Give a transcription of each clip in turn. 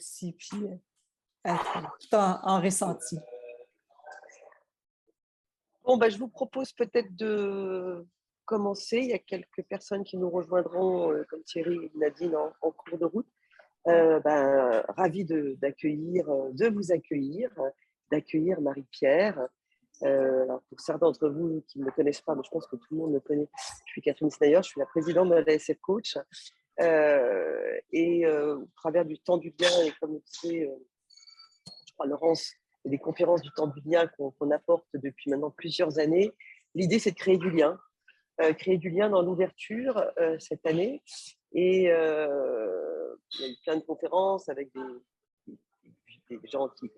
aussi, puis être tout en ressenti. Bon, je vous propose peut-être de commencer. Il y a quelques personnes qui nous rejoindront, comme Thierry et Nadine, en cours de route. Ravi de vous accueillir, d'accueillir Marie-Pierre. Alors pour certains d'entre vous qui ne me connaissent pas, mais je pense que tout le monde me connaît, je suis Catherine Snyder, je suis la présidente de la SF Coach. Au travers du temps du bien, et comme disait, je crois, Laurence, et des conférences du temps du bien qu'on apporte depuis maintenant plusieurs années, l'idée c'est de créer du lien dans l'ouverture cette année. Et il y a eu plein de conférences avec des gens qui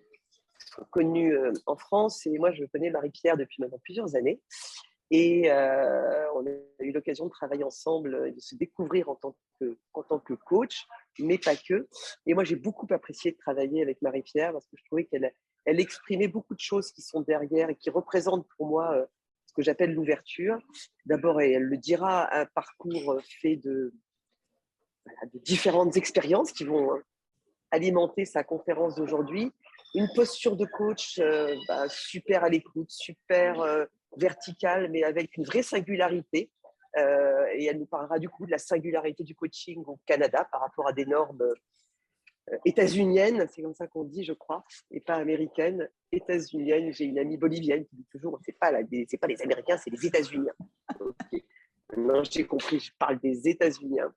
sont connus en France. Et moi, je connais Marie-Pierre depuis maintenant plusieurs années. Et on a eu l'occasion de travailler ensemble et de se découvrir en tant que coach, mais pas que. Et moi, j'ai beaucoup apprécié de travailler avec Marie-Pierre parce que je trouvais qu'elle exprimait beaucoup de choses qui sont derrière et qui représentent pour moi ce que j'appelle l'ouverture. D'abord, elle le dira, un parcours fait de différentes expériences qui vont alimenter sa conférence d'aujourd'hui. Une posture de coach super à l'écoute, super verticale, mais avec une vraie singularité. Et elle nous parlera du coup de la singularité du coaching au Canada par rapport à des normes états-uniennes, c'est comme ça qu'on dit, je crois, et pas américaines, états-uniennes. J'ai une amie bolivienne qui dit toujours, c'est pas les Américains, c'est les États-Uniens. Okay. Maintenant, j'ai compris, je parle des États-Uniens.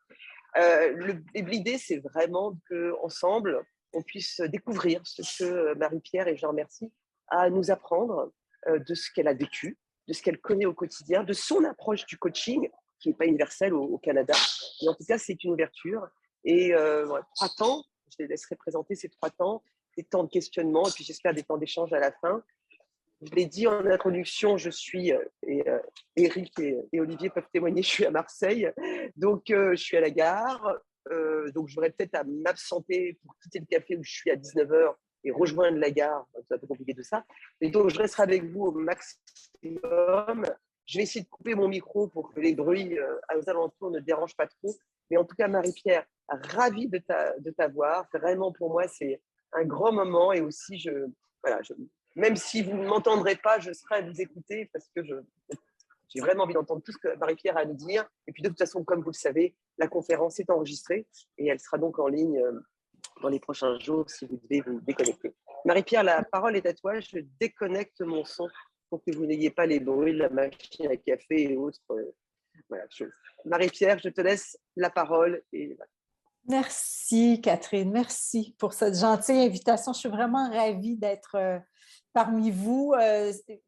L'idée, c'est vraiment qu'ensemble, on puisse découvrir ce que Marie-Pierre, et je la remercie, a à nous apprendre de ce qu'elle a vécu, de ce qu'elle connaît au quotidien, de son approche du coaching, qui n'est pas universelle au Canada. Mais en tout cas, c'est une ouverture. Et 3 temps, je les laisserai présenter ces 3 temps, des temps de questionnement, et puis j'espère des temps d'échange à la fin. Je l'ai dit en introduction, je suis, Eric et Olivier peuvent témoigner, je suis à Marseille, donc je suis à la gare, donc j'aurais peut-être à m'absenter pour quitter le café où je suis à 19h et rejoindre la gare, c'est un peu compliqué de ça, et donc je resterai avec vous au maximum. Je vais essayer de couper mon micro pour que les bruits aux alentours ne dérangent pas trop, mais en tout cas Marie-Pierre, ravie de t'avoir, vraiment pour moi c'est un grand moment, et aussi même si vous ne m'entendrez pas, je serai à vous écouter parce que j'ai vraiment envie d'entendre tout ce que Marie-Pierre a à nous dire. Et puis de toute façon, comme vous le savez, la conférence est enregistrée et elle sera donc en ligne dans les prochains jours si vous devez vous déconnecter. Marie-Pierre, la parole est à toi. Je déconnecte mon son pour que vous n'ayez pas les bruits de la machine à café et autres choses. Marie-Pierre, je te laisse la parole. Merci, Catherine. Merci pour cette gentille invitation. Je suis vraiment ravie d'être parmi vous.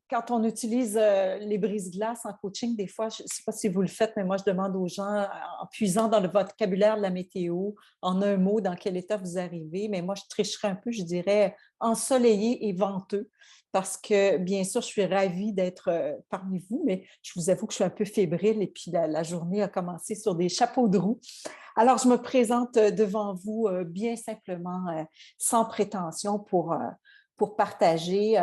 Quand on utilise les brise-glaces en coaching, des fois, je ne sais pas si vous le faites, mais moi, je demande aux gens, en puisant dans le vocabulaire de la météo, en un mot, dans quel état vous arrivez. Mais moi, je tricherais un peu, je dirais ensoleillé et venteux, parce que, bien sûr, je suis ravie d'être parmi vous, mais je vous avoue que je suis un peu fébrile et puis la journée a commencé sur des chapeaux de roue. Alors, je me présente devant vous bien simplement, sans prétention, pour partager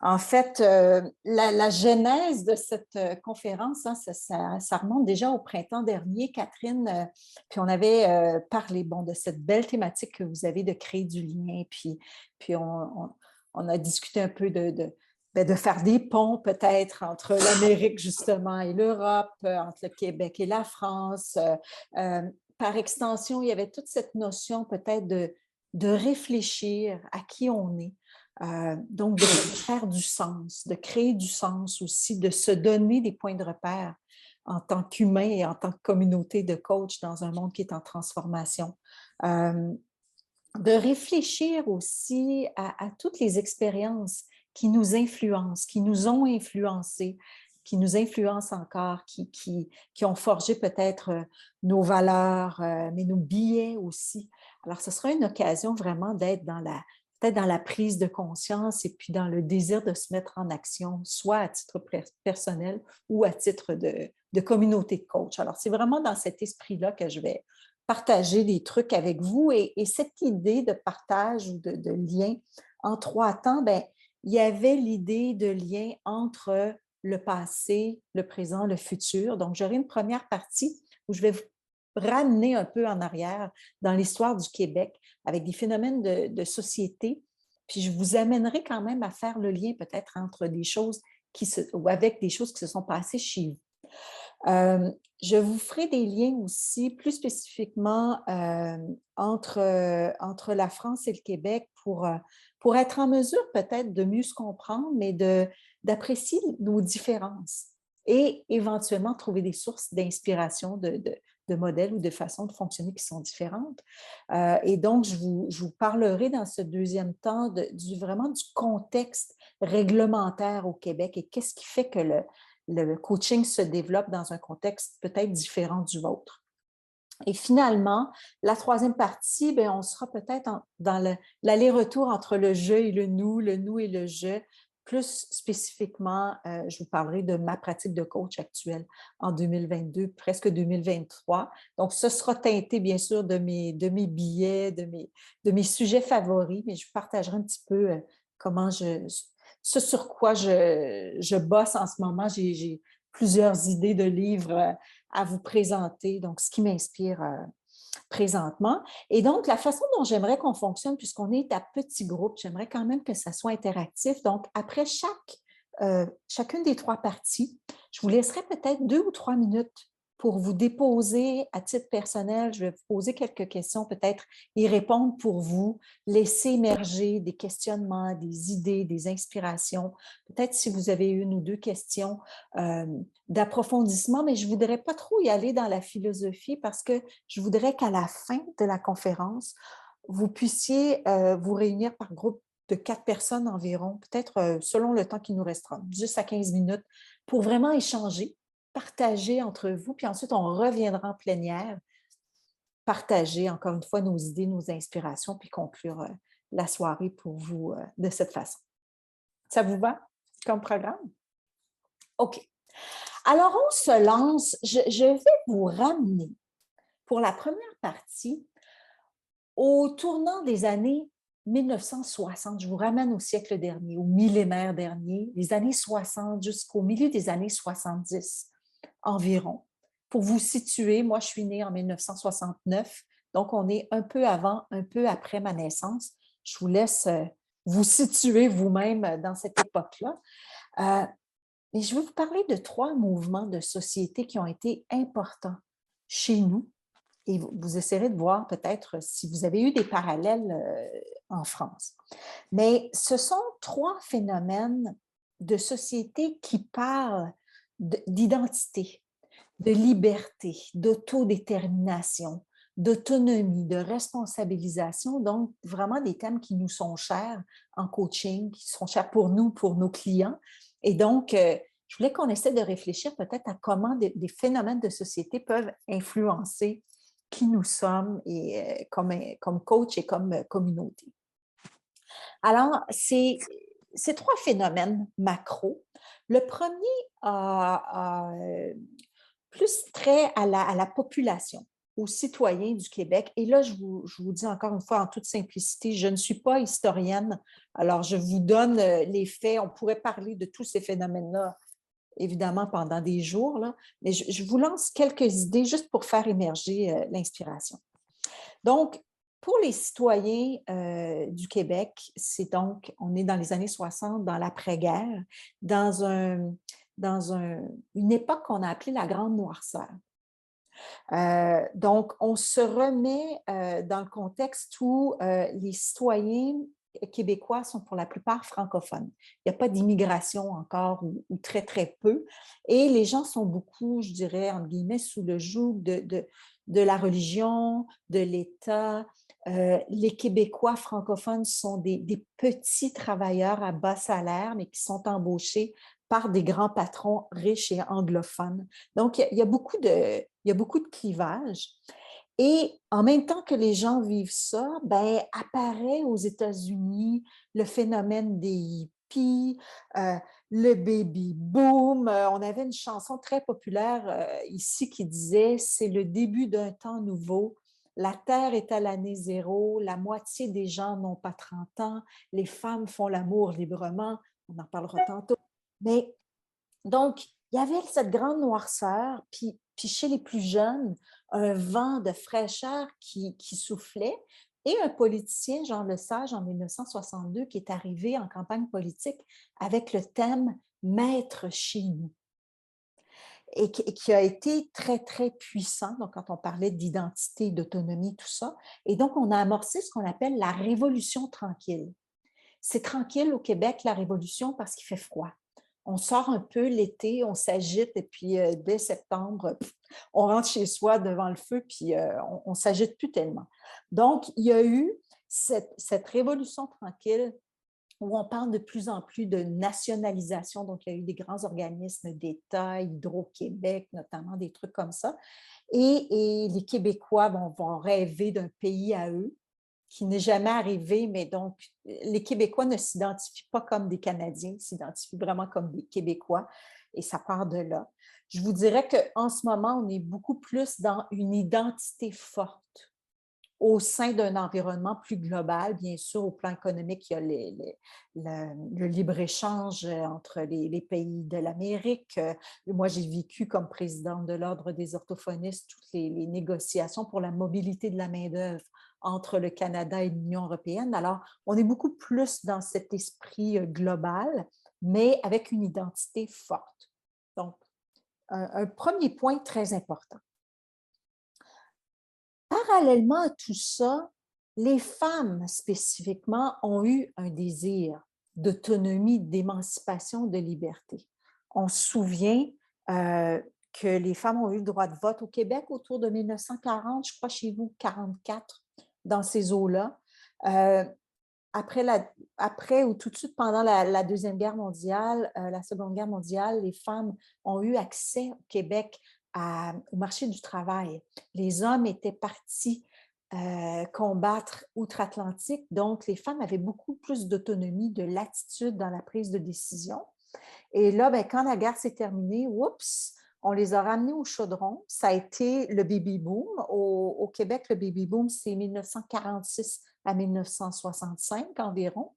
en fait, la genèse de cette conférence, hein, ça remonte déjà au printemps dernier, Catherine, puis on avait parlé de cette belle thématique que vous avez de créer du lien, puis on a discuté un peu de faire des ponts peut-être entre l'Amérique justement et l'Europe, entre le Québec et la France. Par extension, il y avait toute cette notion peut-être de réfléchir à qui on est. Donc, de faire du sens, de créer du sens aussi, de se donner des points de repère en tant qu'humain et en tant que communauté de coach dans un monde qui est en transformation. De réfléchir aussi à toutes les expériences qui nous influencent, qui nous ont influencés, qui nous influencent encore, qui ont forgé peut-être nos valeurs, mais nos biais aussi. Alors, ce sera une occasion vraiment d'être peut-être dans la prise de conscience et puis dans le désir de se mettre en action, soit à titre personnel ou à titre de communauté de coach. Alors, c'est vraiment dans cet esprit-là que je vais partager des trucs avec vous. Et cette idée de partage ou de lien en 3 temps, il y avait l'idée de lien entre le passé, le présent, le futur. Donc, j'aurai une première partie où je vais ramener un peu en arrière dans l'histoire du Québec avec des phénomènes de société. Puis je vous amènerai quand même à faire le lien peut-être entre des choses ou avec des choses qui se sont passées chez vous. Je vous ferai des liens aussi plus spécifiquement entre la France et le Québec pour être en mesure peut-être de mieux se comprendre, mais d'apprécier nos différences et éventuellement trouver des sources d'inspiration de modèles ou de façons de fonctionner qui sont différentes. Et donc, je vous parlerai dans ce deuxième temps vraiment du contexte réglementaire au Québec et qu'est-ce qui fait que le coaching se développe dans un contexte peut-être différent du vôtre. Et finalement, la troisième partie, bien, on sera peut-être dans l'aller-retour entre le je et le nous et le je. Plus spécifiquement, je vous parlerai de ma pratique de coach actuelle en 2022, presque 2023. Donc, ce sera teinté, bien sûr, de mes billets, de mes sujets favoris, mais je vous partagerai un petit peu comment ce sur quoi je bosse en ce moment. J'ai plusieurs idées de livres à vous présenter, donc ce qui m'inspire présentement. Et donc, la façon dont j'aimerais qu'on fonctionne, puisqu'on est à petit groupe, j'aimerais quand même que ça soit interactif. Donc, après chacune des trois parties, je vous laisserai peut-être 2 ou 3 minutes pour vous déposer à titre personnel. Je vais vous poser quelques questions, peut-être y répondre pour vous, laisser émerger des questionnements, des idées, des inspirations. Peut-être si vous avez une ou deux questions d'approfondissement, mais je ne voudrais pas trop y aller dans la philosophie parce que je voudrais qu'à la fin de la conférence, vous puissiez vous réunir par groupe de 4 personnes environ, peut-être selon le temps qui nous restera, 10 à 15 minutes, pour vraiment échanger, partager entre vous, puis ensuite on reviendra en plénière, partager encore une fois nos idées, nos inspirations, puis conclure la soirée pour vous de cette façon. Ça vous va comme programme? OK. Alors, on se lance. Je vais vous ramener pour la première partie au tournant des années 1960. Je vous ramène au siècle dernier, au millénaire dernier, les années 60 jusqu'au milieu des années 70 environ. Pour vous situer, moi, je suis née en 1969, donc on est un peu avant, un peu après ma naissance. Je vous laisse vous situer vous-même dans cette époque-là. Mais je vais vous parler de 3 mouvements de société qui ont été importants chez nous et vous essaierez de voir peut-être si vous avez eu des parallèles en France. Mais ce sont 3 phénomènes de société qui parlent d'identité, de liberté, d'autodétermination, d'autonomie, de responsabilisation, donc vraiment des thèmes qui nous sont chers en coaching, qui sont chers pour nous, pour nos clients. Et donc, je voulais qu'on essaie de réfléchir peut-être à comment des phénomènes de société peuvent influencer qui nous sommes et, comme coach et comme communauté. Alors, ces 3 phénomènes macro. Le premier a plus trait à la population, aux citoyens du Québec. Et là, je vous dis encore une fois en toute simplicité, je ne suis pas historienne, alors je vous donne les faits. On pourrait parler de tous ces phénomènes-là, évidemment, pendant des jours, là, mais je vous lance quelques idées juste pour faire émerger l'inspiration. Donc, pour les citoyens du Québec, on est dans les années 60, dans l'après-guerre, dans une époque qu'on a appelée la Grande Noirceur. Donc, on se remet dans le contexte où les citoyens québécois sont pour la plupart francophones. Il n'y a pas d'immigration encore ou très, très peu. Et les gens sont beaucoup, je dirais, entre guillemets, sous le joug de la religion, de l'État. Les Québécois francophones sont des petits travailleurs à bas salaire, mais qui sont embauchés par des grands patrons riches et anglophones. Donc, il y a beaucoup de clivages. Et en même temps que les gens vivent ça, ben, apparaît aux États-Unis le phénomène des hippies, le baby boom. On avait une chanson très populaire ici qui disait « C'est le début d'un temps nouveau. La Terre est à l'année zéro. La moitié des gens n'ont pas 30 ans. Les femmes font l'amour librement. » On en parlera tantôt. Mais donc, il y avait cette grande noirceur, puis chez les plus jeunes, un vent de fraîcheur qui soufflait et un politicien, Jean Lesage, en 1962, qui est arrivé en campagne politique avec le thème « Maître chez nous » et qui a été très, très puissant, donc quand on parlait d'identité, d'autonomie, tout ça. Et donc, on a amorcé ce qu'on appelle la Révolution tranquille. C'est tranquille au Québec, la Révolution, parce qu'il fait froid. On sort un peu l'été, on s'agite, et puis dès septembre, on rentre chez soi devant le feu, puis on ne s'agite plus tellement. Donc, il y a eu cette révolution tranquille où on parle de plus en plus de nationalisation. Donc, il y a eu des grands organismes d'État, Hydro-Québec, notamment des trucs comme ça. Et les Québécois vont rêver d'un pays à eux qui n'est jamais arrivé, mais donc les Québécois ne s'identifient pas comme des Canadiens, ils s'identifient vraiment comme des Québécois et ça part de là. Je vous dirais qu'en ce moment, on est beaucoup plus dans une identité forte au sein d'un environnement plus global. Bien sûr, au plan économique, il y a le libre-échange entre les pays de l'Amérique. Moi, j'ai vécu comme présidente de l'Ordre des orthophonistes toutes les négociations pour la mobilité de la main-d'œuvre entre le Canada et l'Union européenne. Alors, on est beaucoup plus dans cet esprit global, mais avec une identité forte. Donc, un premier point très important. Parallèlement à tout ça, les femmes spécifiquement ont eu un désir d'autonomie, d'émancipation, de liberté. On se souvient que les femmes ont eu le droit de vote au Québec autour de 1940, je crois chez vous, 44, dans ces eaux-là. Après ou tout de suite pendant la Deuxième Guerre mondiale, la Seconde Guerre mondiale, les femmes ont eu accès au Québec au marché du travail. Les hommes étaient partis combattre outre-Atlantique, donc les femmes avaient beaucoup plus d'autonomie, de latitude dans la prise de décision. Et là, ben, quand la guerre s'est terminée, oups, on les a ramenés au chaudron. Ça a été le baby-boom. Au Québec, le baby-boom, c'est 1946 à 1965 environ.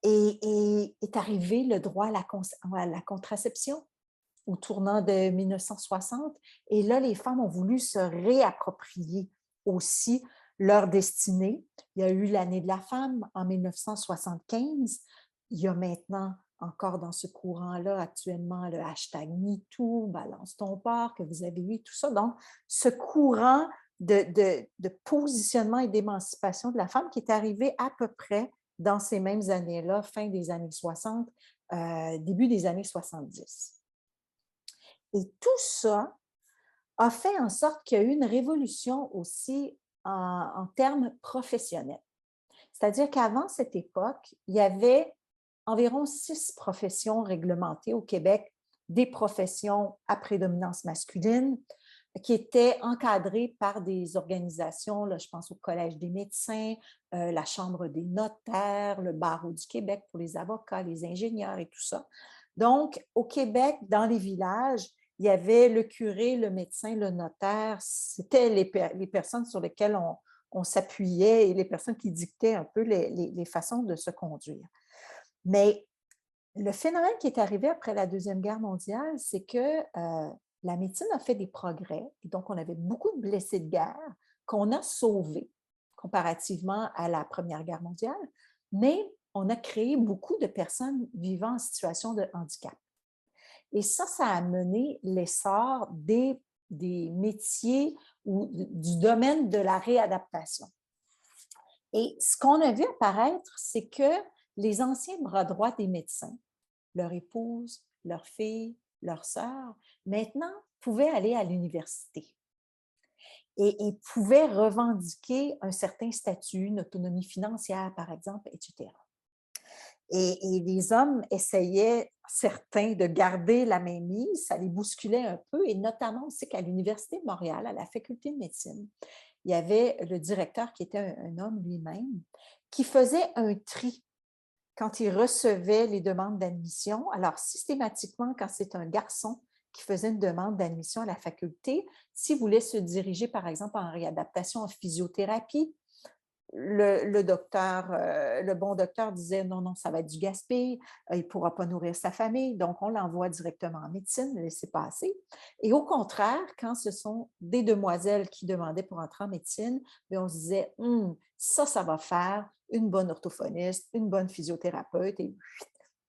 Et est arrivé le droit à la contraception au tournant de 1960. Et là, les femmes ont voulu se réapproprier aussi leur destinée. Il y a eu l'année de la femme en 1975. Il y a maintenant encore dans ce courant-là actuellement le hashtag MeToo, balance ton porc que vous avez vu, tout ça. Donc, ce courant de positionnement et d'émancipation de la femme qui est arrivé à peu près dans ces mêmes années-là, fin des années 60, début des années 70. Et tout ça a fait en sorte qu'il y a eu une révolution aussi en termes professionnels. C'est-à-dire qu'avant cette époque, il y avait environ 6 professions réglementées au Québec, des professions à prédominance masculine, qui étaient encadrées par des organisations, là, je pense au Collège des médecins, la Chambre des notaires, le Barreau du Québec pour les avocats, les ingénieurs et tout ça. Donc, au Québec, dans les villages, il y avait le curé, le médecin, le notaire, c'était les personnes sur lesquelles on s'appuyait et les personnes qui dictaient un peu les façons de se conduire. Mais le phénomène qui est arrivé après la Deuxième Guerre mondiale, c'est que la médecine a fait des progrès. Et donc, on avait beaucoup de blessés de guerre qu'on a sauvés comparativement à la Première Guerre mondiale, mais on a créé beaucoup de personnes vivant en situation de handicap. Et ça a mené l'essor des métiers ou du domaine de la réadaptation. Et ce qu'on a vu apparaître, c'est que les anciens bras droits des médecins, leur épouse, leur fille, leur sœur, maintenant pouvaient aller à l'université et pouvaient revendiquer un certain statut, une autonomie financière, par exemple, etc. Et les hommes essayaient, certains, de garder la mainmise, ça les bousculait un peu, et notamment aussi qu'à l'Université de Montréal, à la faculté de médecine, il y avait le directeur qui était un homme lui-même, qui faisait un tri quand il recevait les demandes d'admission. Alors, systématiquement, quand c'est un garçon qui faisait une demande d'admission à la faculté, s'il voulait se diriger, par exemple, en réadaptation en physiothérapie, le bon docteur disait non, non, ça va être du gaspille, il ne pourra pas nourrir sa famille, donc on l'envoie directement en médecine, laissez passer. Et au contraire, quand ce sont des demoiselles qui demandaient pour entrer en médecine, bien, on se disait ça va faire une bonne orthophoniste, une bonne physiothérapeute, et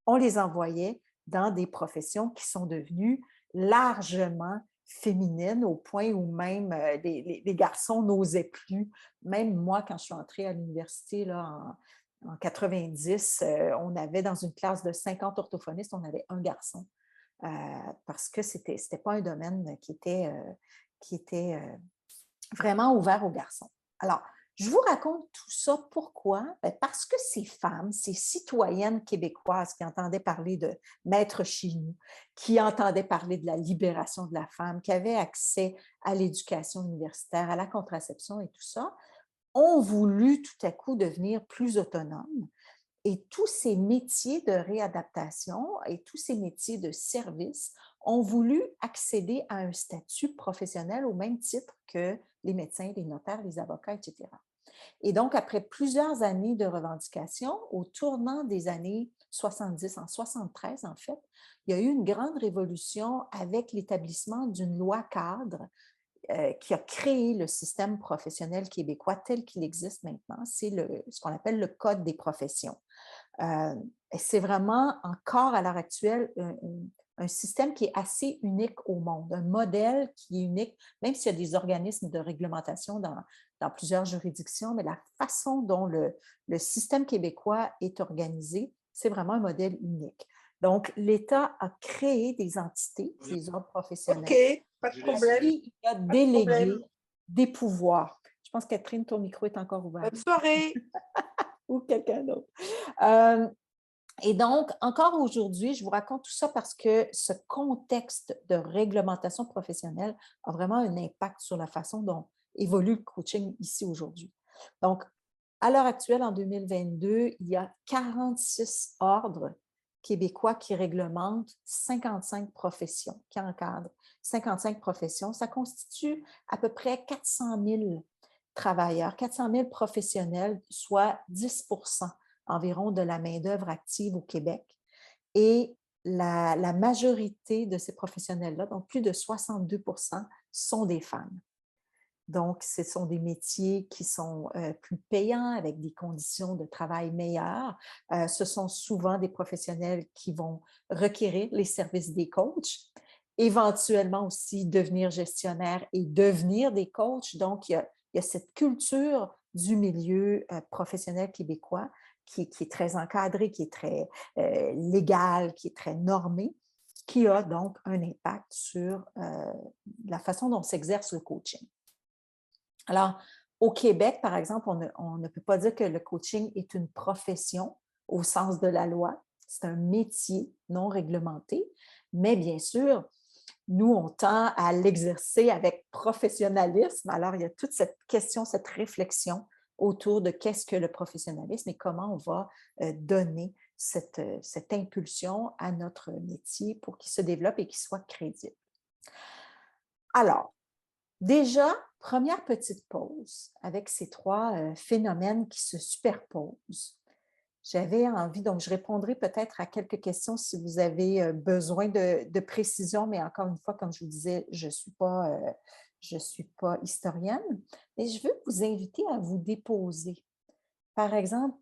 on les envoyait dans des professions qui sont devenues largement féminines au point où même les garçons n'osaient plus. Même moi, quand je suis entrée à l'université là, en 90, on avait dans une classe de 50 orthophonistes, on avait un garçon parce que c'était pas un domaine qui était vraiment ouvert aux garçons. Alors, je vous raconte tout ça pourquoi? Bien, parce que ces femmes, ces citoyennes québécoises qui entendaient parler de Maître chez nous, qui entendaient parler de la libération de la femme, qui avaient accès à l'éducation universitaire, à la contraception et tout ça, ont voulu tout à coup devenir plus autonomes. Et tous ces métiers de réadaptation et tous ces métiers de service ont voulu accéder à un statut professionnel au même titre que les médecins, les notaires, les avocats, etc. Et donc, après plusieurs années de revendications, au tournant des années 70, en 73 en fait, il y a eu une grande révolution avec l'établissement d'une loi cadre qui a créé le système professionnel québécois tel qu'il existe maintenant. C'est ce qu'on appelle le Code des professions. C'est vraiment encore à l'heure actuelle un système qui est assez unique au monde, un modèle qui est unique, même s'il y a des organismes de réglementation dans plusieurs juridictions, mais la façon dont le système québécois est organisé, c'est vraiment un modèle unique. Donc, l'État a créé des entités, des ordres professionnels, OK, pas de problème. qui a délégué des pouvoirs. Je pense, Catherine, ton micro est encore ouvert. Bonne soirée. Ou quelqu'un d'autre. Et donc, encore aujourd'hui, je vous raconte tout ça parce que ce contexte de réglementation professionnelle a vraiment un impact sur la façon dont évolue le coaching ici aujourd'hui. Donc, à l'heure actuelle, en 2022, il y a 46 ordres québécois qui réglementent 55 professions, qui encadrent 55 professions. Ça constitue à peu près 400 000 travailleurs, 400 000 professionnels, soit 10 environ de la main-d'œuvre active au Québec. Et la majorité de ces professionnels-là, donc plus de 62 sont des femmes. Donc, ce sont des métiers qui sont plus payants, avec des conditions de travail meilleures. Ce sont souvent des professionnels qui vont requérir les services des coachs, éventuellement aussi devenir gestionnaire et devenir des coachs. Donc, il y a cette culture du milieu professionnel québécois qui est très encadrée, qui est très légale, qui est très normée, qui a donc un impact sur la façon dont s'exerce le coaching. Alors, au Québec, par exemple, on ne peut pas dire que le coaching est une profession au sens de la loi. C'est un métier non réglementé, mais bien sûr, nous, on tend à l'exercer avec professionnalisme. Alors, il y a toute cette question, cette réflexion autour de qu'est-ce que le professionnalisme et comment on va donner cette impulsion à notre métier pour qu'il se développe et qu'il soit crédible. Alors, déjà, première petite pause avec ces trois phénomènes qui se superposent. J'avais envie, donc je répondrai peut-être à quelques questions si vous avez besoin de précision, mais encore une fois, comme je vous disais, je ne suis pas historienne, mais je veux vous inviter à vous déposer. Par exemple,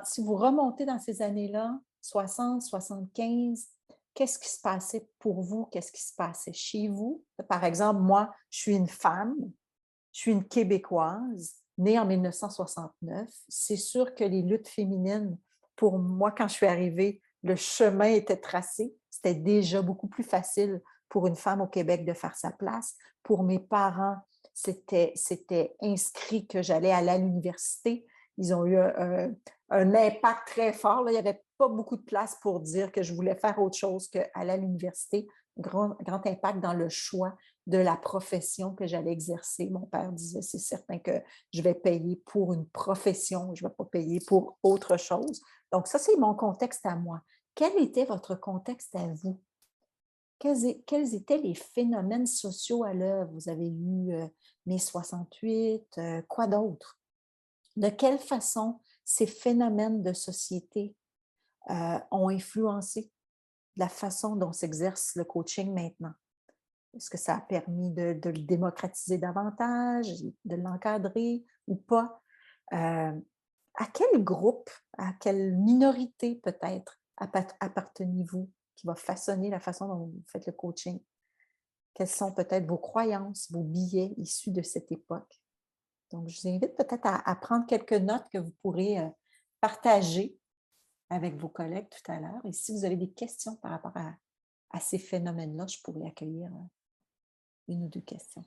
si vous remontez dans ces années-là, 60, 75, qu'est-ce qui se passait pour vous? Qu'est-ce qui se passait chez vous? Par exemple, moi, je suis une femme, je suis une Québécoise, née en 1969. C'est sûr que les luttes féminines, pour moi, quand je suis arrivée, le chemin était tracé. C'était déjà beaucoup plus facile pour une femme au Québec de faire sa place. Pour mes parents, c'était inscrit que j'allais aller à l'université. Ils ont eu un impact très fort. Là. Il n'y avait pas beaucoup de place pour dire que je voulais faire autre chose qu'aller à l'université. Grand impact dans le choix de la profession que j'allais exercer. Mon père disait, c'est certain que je vais payer pour une profession, je ne vais pas payer pour autre chose. Donc, ça, c'est mon contexte à moi. Quel était votre contexte à vous? Quels étaient les phénomènes sociaux à l'œuvre? Vous avez eu mai 68, quoi d'autre? De quelle façon ces phénomènes de société ont influencé la façon dont s'exerce le coaching maintenant? Est-ce que ça a permis de le démocratiser davantage, de l'encadrer ou pas? À quel groupe, à quelle minorité peut-être appartenez-vous qui va façonner la façon dont vous faites le coaching? Quelles sont peut-être vos croyances, vos billets issus de cette époque? Donc, je vous invite peut-être à prendre quelques notes que vous pourrez partager avec vos collègues tout à l'heure. Et si vous avez des questions par rapport à ces phénomènes-là, je pourrais accueillir une ou deux questions.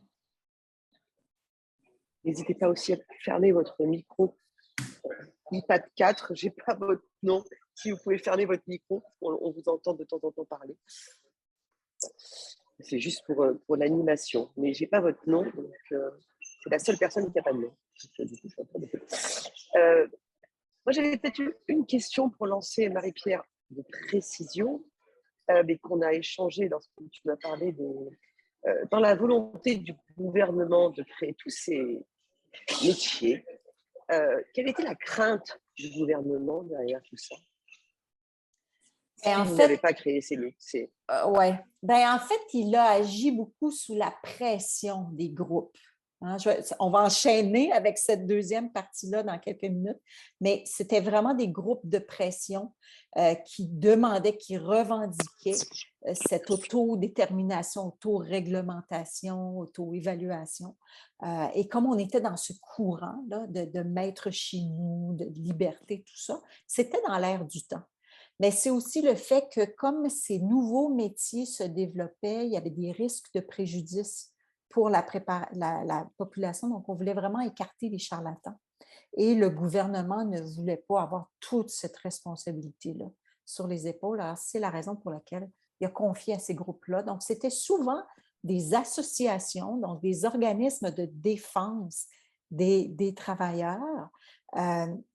N'hésitez pas aussi à fermer votre micro. iPad 4, je n'ai pas votre nom. Si vous pouvez fermer votre micro, on vous entend de temps en temps parler. C'est juste pour l'animation. Mais je n'ai pas votre nom, donc c'est la seule personne qui n'a pas de nom. Moi, j'avais peut-être une question pour lancer, Marie-Pierre, de précision, mais qu'on a échangé lorsque tu m'as parlé dans la volonté du gouvernement de créer tous ces métiers. Quelle était la crainte du gouvernement derrière tout ça? En S'il fait, n'avait pas créé ces métiers. ouais. En fait, il a agi beaucoup sous la pression des groupes. Hein. On va enchaîner avec cette deuxième partie-là dans quelques minutes, mais c'était vraiment des groupes de pression qui demandaient, qui revendiquaient cette autodétermination, auto-réglementation, auto-évaluation. Et comme on était dans ce courant là, de maître chez nous, de liberté, tout ça, c'était dans l'air du temps. Mais c'est aussi le fait que comme ces nouveaux métiers se développaient, il y avait des risques de préjudice pour la population. Donc, on voulait vraiment écarter les charlatans. Et le gouvernement ne voulait pas avoir toute cette responsabilité-là sur les épaules. Alors, c'est la raison pour laquelle il a confié à ces groupes-là. Donc, c'était souvent des associations, donc des organismes de défense des travailleurs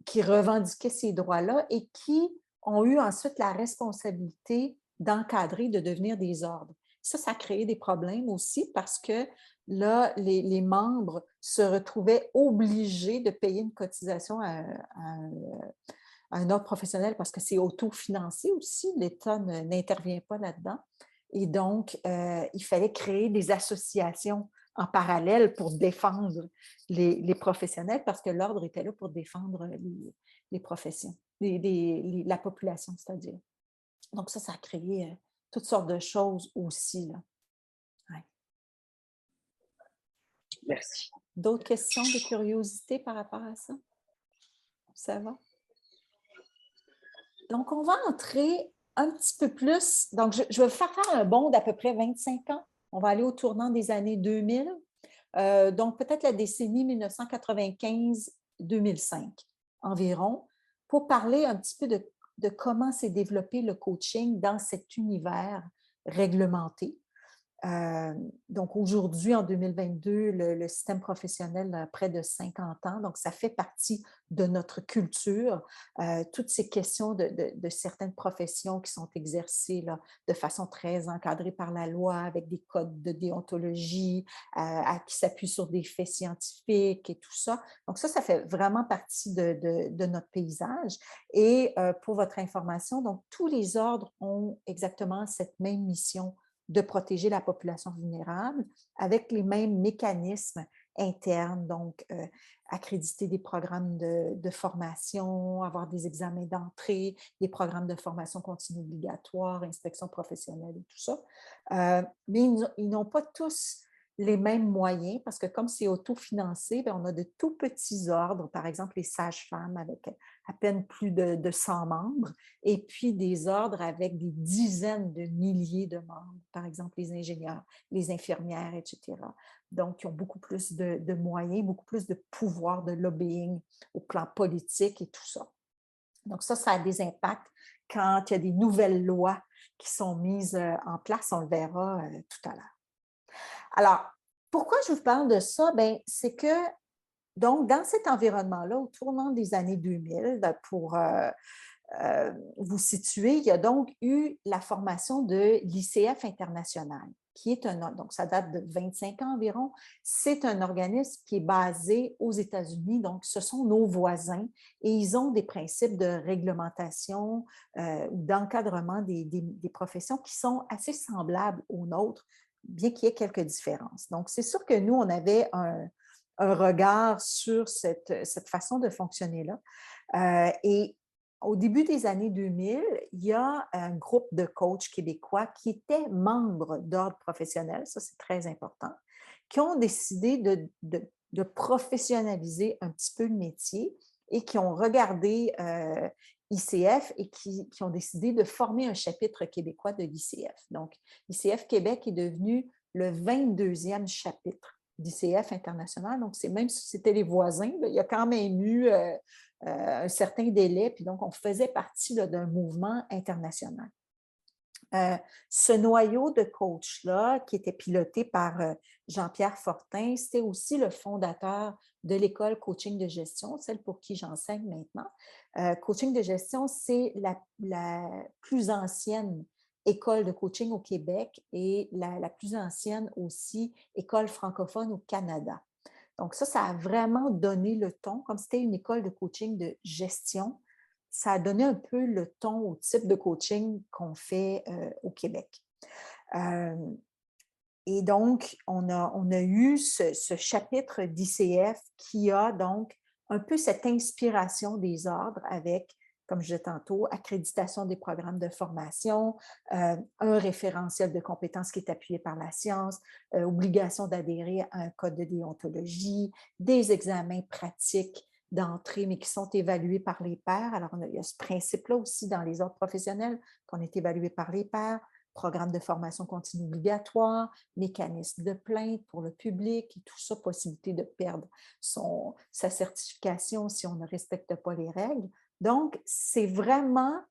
qui revendiquaient ces droits-là et qui ont eu ensuite la responsabilité d'encadrer, de devenir des ordres. Ça a créé des problèmes aussi parce que là, les membres se retrouvaient obligés de payer une cotisation à un ordre professionnel parce que c'est autofinancé aussi. L'État n'intervient pas là-dedans. Et donc, il fallait créer des associations en parallèle pour défendre les professionnels parce que l'ordre était là pour défendre les professions, la population, c'est-à-dire. Donc, ça a créé toutes sortes de choses aussi, là. Ouais. Merci. D'autres questions de curiosité par rapport à ça? Ça va? Donc, on va entrer un petit peu plus. Donc, je vais faire un bond d'à peu près 25 ans. On va aller au tournant des années 2000. Donc, peut-être la décennie 1995-2005 environ, pour parler un petit peu de comment s'est développé le coaching dans cet univers réglementé. Donc, aujourd'hui, en 2022, le système professionnel a près de 50 ans, donc ça fait partie de notre culture. Toutes ces questions de certaines professions qui sont exercées là, de façon très encadrée par la loi, avec des codes de déontologie, qui s'appuient sur des faits scientifiques et tout ça. Donc, ça fait vraiment partie de notre paysage. Et pour votre information, donc, tous les ordres ont exactement cette même mission de protéger la population vulnérable avec les mêmes mécanismes internes, donc accréditer des programmes de formation, avoir des examens d'entrée, des programmes de formation continue obligatoire, inspection professionnelle et tout ça. Mais ils n'ont pas tous les mêmes moyens parce que comme c'est autofinancé, on a de tout petits ordres, par exemple les sages-femmes avec à peine plus de 100 membres, et puis des ordres avec des dizaines de milliers de membres, par exemple les ingénieurs, les infirmières, etc. Donc, ils ont beaucoup plus de moyens, beaucoup plus de pouvoir de lobbying au plan politique et tout ça. Donc, ça a des impacts quand il y a des nouvelles lois qui sont mises en place, on le verra tout à l'heure. Alors, pourquoi je vous parle de ça? C'est que, donc, dans cet environnement-là, au tournant des années 2000, pour vous situer, il y a donc eu la formation de l'ICF international, qui est donc ça date de 25 ans environ. C'est un organisme qui est basé aux États-Unis, donc ce sont nos voisins et ils ont des principes de réglementation ou d'encadrement des professions qui sont assez semblables aux nôtres, bien qu'il y ait quelques différences. Donc, c'est sûr que nous, on avait un regard sur cette façon de fonctionner-là. Et au début des années 2000, il y a un groupe de coachs québécois qui étaient membres d'ordre professionnel, ça c'est très important, qui ont décidé de professionnaliser un petit peu le métier et qui ont regardé ICF et qui ont décidé de former un chapitre québécois de l'ICF. Donc, ICF Québec est devenu le 22e chapitre d'ICF international. Donc, c'est même si c'était les voisins, il y a quand même eu un certain délai, puis donc on faisait partie d'un mouvement international. Ce noyau de coach-là, qui était piloté par Jean-Pierre Fortin, c'était aussi le fondateur de l'école coaching de gestion, celle pour qui j'enseigne maintenant. Coaching de gestion, c'est la plus ancienne école de coaching au Québec et la plus ancienne aussi école francophone au Canada. Donc ça a vraiment donné le ton, comme c'était une école de coaching de gestion, ça a donné un peu le ton au type de coaching qu'on fait au Québec. Et donc, on a eu ce chapitre d'ICF qui a donc un peu cette inspiration des ordres avec, comme je disais tantôt, accréditation des programmes de formation, un référentiel de compétences qui est appuyé par la science, obligation d'adhérer à un code de déontologie, des examens pratiques d'entrée, mais qui sont évalués par les pairs. Alors, il y a ce principe-là aussi dans les ordres professionnels qu'on est évalué par les pairs, programme de formation continue obligatoire, mécanisme de plainte pour le public et tout ça, possibilité de perdre sa certification si on ne respecte pas les règles. Donc, c'est vraiment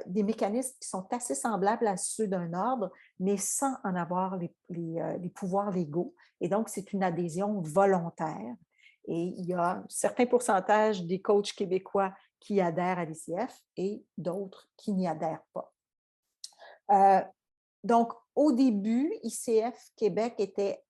des mécanismes qui sont assez semblables à ceux d'un ordre, mais sans en avoir les pouvoirs légaux. Et donc, c'est une adhésion volontaire. Et il y a un certain pourcentage des coachs québécois qui adhèrent à l'ICF et d'autres qui n'y adhèrent pas. Donc, au début, ICF Québec était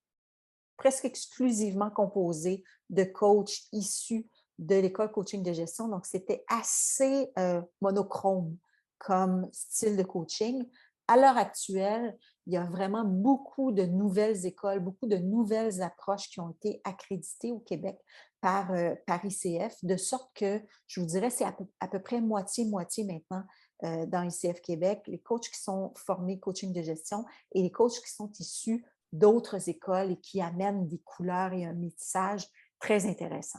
presque exclusivement composé de coachs issus de l'école coaching de gestion. Donc, c'était assez monochrome comme style de coaching. À l'heure actuelle, il y a vraiment beaucoup de nouvelles écoles, beaucoup de nouvelles approches qui ont été accréditées au Québec par ICF, de sorte que, je vous dirais, c'est à peu près moitié-moitié maintenant dans ICF Québec, les coachs qui sont formés coaching de gestion et les coachs qui sont issus d'autres écoles et qui amènent des couleurs et un métissage très intéressant.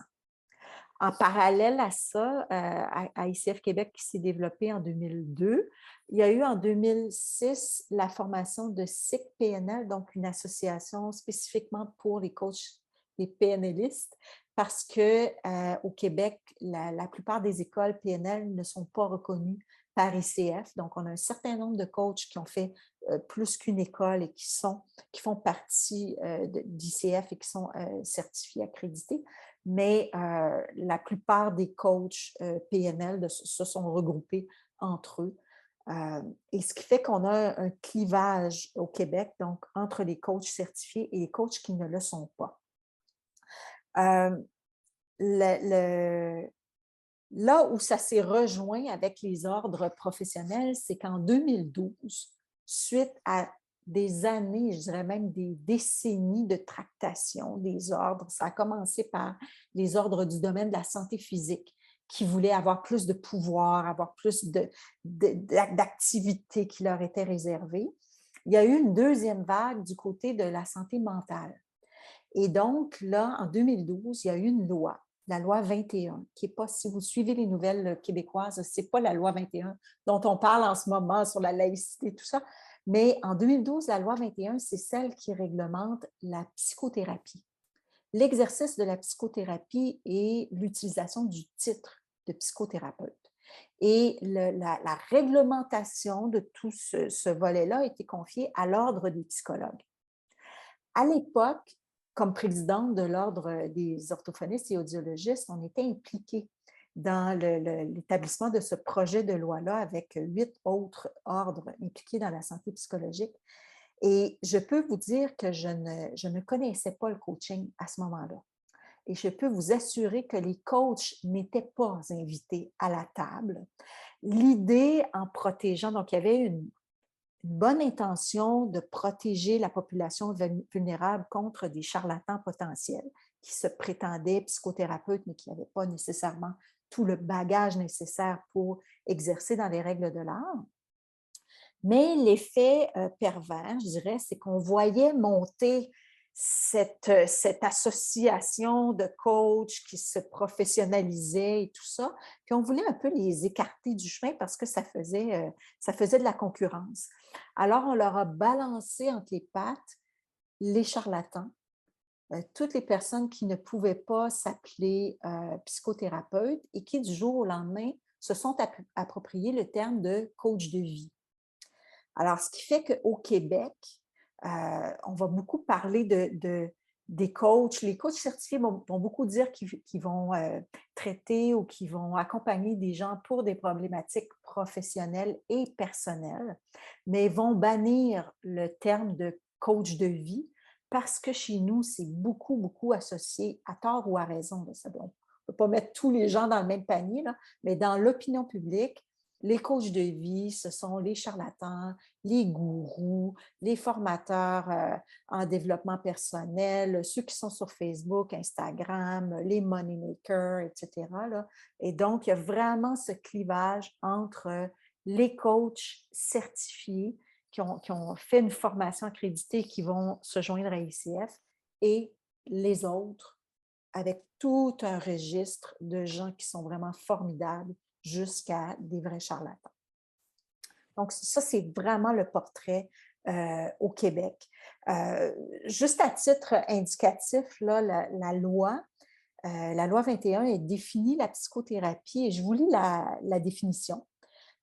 En parallèle à ça, à ICF Québec qui s'est développé en 2002, il y a eu en 2006 la formation de SIC-PNL, donc une association spécifiquement pour les coachs, les PNListes, parce qu'au Québec, la plupart des écoles PNL ne sont pas reconnues par ICF. Donc, on a un certain nombre de coachs qui ont fait plus qu'une école et qui font partie d'ICF et qui sont certifiés, accrédités. Mais la plupart des coachs PNL se sont regroupés entre eux. Et ce qui fait qu'on a un clivage au Québec, donc entre les coachs certifiés et les coachs qui ne le sont pas. Là où ça s'est rejoint avec les ordres professionnels, c'est qu'en 2012, suite à des années, je dirais même des décennies de tractation des ordres, ça a commencé par les ordres du domaine de la santé physique qui voulaient avoir plus de pouvoir, avoir plus d'activités qui leur étaient réservées. Il y a eu une deuxième vague du côté de la santé mentale. Et donc, là, en 2012, il y a eu une loi, la loi 21, qui n'est pas, si vous suivez les nouvelles québécoises, ce n'est pas la loi 21 dont on parle en ce moment sur la laïcité et tout ça, mais en 2012, la loi 21, c'est celle qui réglemente la psychothérapie. L'exercice de la psychothérapie et l'utilisation du titre de psychothérapeute. Et la réglementation de tout ce volet-là a été confiée à l'Ordre des psychologues. À l'époque, comme présidente de l'Ordre des orthophonistes et audiologistes, on était impliqués dans l'établissement de ce projet de loi-là avec 8 autres ordres impliqués dans la santé psychologique. Et je peux vous dire que je ne connaissais pas le coaching à ce moment-là. Et je peux vous assurer que les coachs n'étaient pas invités à la table. L'idée en protégeant, donc il y avait une bonne intention de protéger la population vulnérable contre des charlatans potentiels qui se prétendaient psychothérapeutes, mais qui n'avaient pas nécessairement tout le bagage nécessaire pour exercer dans les règles de l'art. Mais l'effet pervers, je dirais, c'est qu'on voyait monter cette association de coachs qui se professionnalisaient et tout ça. Puis on voulait un peu les écarter du chemin parce que ça faisait de la concurrence. Alors, on leur a balancé entre les pattes les charlatans, toutes les personnes qui ne pouvaient pas s'appeler psychothérapeutes et qui, du jour au lendemain, se sont appropriés le terme de coach de vie. Alors, ce qui fait qu'au Québec, on va beaucoup parler des coachs. Les coachs certifiés vont beaucoup dire qu'ils vont traiter ou qu'ils vont accompagner des gens pour des problématiques professionnelles et personnelles, mais vont bannir le terme de coach de vie parce que chez nous, c'est beaucoup, beaucoup associé, à tort ou à raison. On ne peut pas mettre tous les gens dans le même panier, là, mais dans l'opinion publique, les coachs de vie, ce sont les charlatans, les gourous, les formateurs en développement personnel, ceux qui sont sur Facebook, Instagram, les money makers, etc. Là. Et donc, il y a vraiment ce clivage entre les coachs certifiés qui ont fait une formation accréditée et qui vont se joindre à ICF et les autres avec tout un registre de gens qui sont vraiment formidables jusqu'à des vrais charlatans. Donc, ça, c'est vraiment le portrait au Québec. Juste à titre indicatif, là, la loi 21 définit la psychothérapie et je vous lis la définition.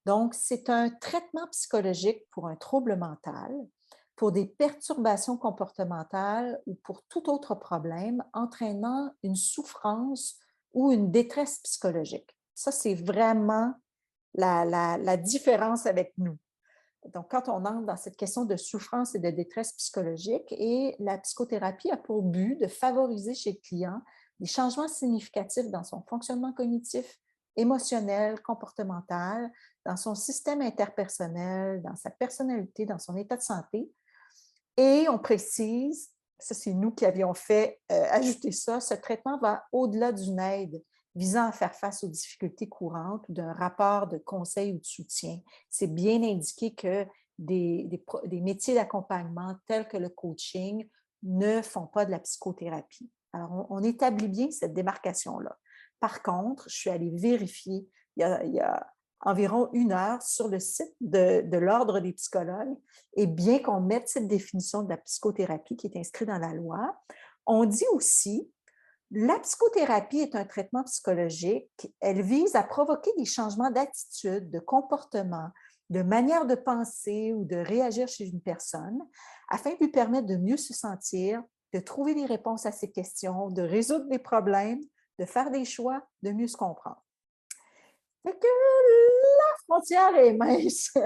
Donc, c'est un traitement psychologique pour un trouble mental, pour des perturbations comportementales ou pour tout autre problème entraînant une souffrance ou une détresse psychologique. Ça, c'est vraiment la différence avec nous. Donc, quand on entre dans cette question de souffrance et de détresse psychologique, et la psychothérapie a pour but de favoriser chez le client des changements significatifs dans son fonctionnement cognitif, émotionnel, comportemental, dans son système interpersonnel, dans sa personnalité, dans son état de santé. Et on précise, ça c'est nous qui avions fait ajouter ça, ce traitement va au-delà d'une aide visant à faire face aux difficultés courantes ou d'un rapport de conseil ou de soutien. C'est bien indiqué que des métiers d'accompagnement tels que le coaching ne font pas de la psychothérapie. Alors, on établit bien cette démarcation-là. Par contre, je suis allée vérifier, il y a environ 1 heure sur le site de l'Ordre des psychologues, et bien qu'on mette cette définition de la psychothérapie qui est inscrite dans la loi, on dit aussi la psychothérapie est un traitement psychologique. Elle vise à provoquer des changements d'attitude, de comportement, de manière de penser ou de réagir chez une personne afin de lui permettre de mieux se sentir, de trouver des réponses à ses questions, de résoudre des problèmes, de faire des choix, de mieux se comprendre. Fait que la frontière est mince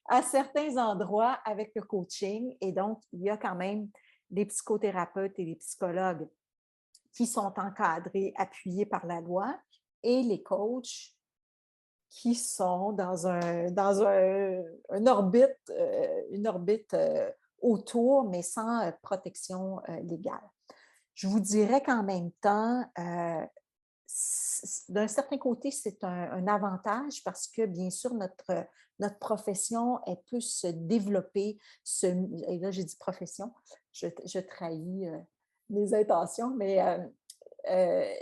à certains endroits avec le coaching et donc il y a quand même des psychothérapeutes et des psychologues qui sont encadrés, appuyés par la loi, et les coachs qui sont dans une orbite autour, mais sans protection légale. Je vous dirais qu'en même temps, d'un certain côté, c'est un avantage parce que, bien sûr, notre profession, elle peut se développer. Et là, j'ai dit profession, je trahis mes intentions, mais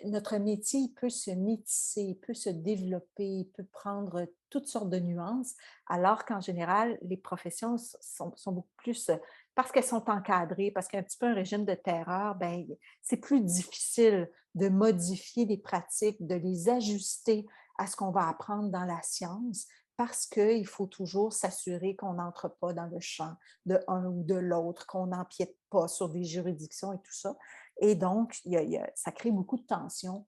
notre métier il peut se métisser, il peut se développer, il peut prendre toutes sortes de nuances, alors qu'en général, les professions sont beaucoup plus, parce qu'elles sont encadrées, parce qu'il y a un petit peu un régime de terreur, ben, c'est plus difficile de modifier les pratiques, de les ajuster à ce qu'on va apprendre dans la science, parce qu'il faut toujours s'assurer qu'on n'entre pas dans le champ de un ou de l'autre, qu'on n'empiète pas sur des juridictions et tout ça. Et donc, ça crée beaucoup de tensions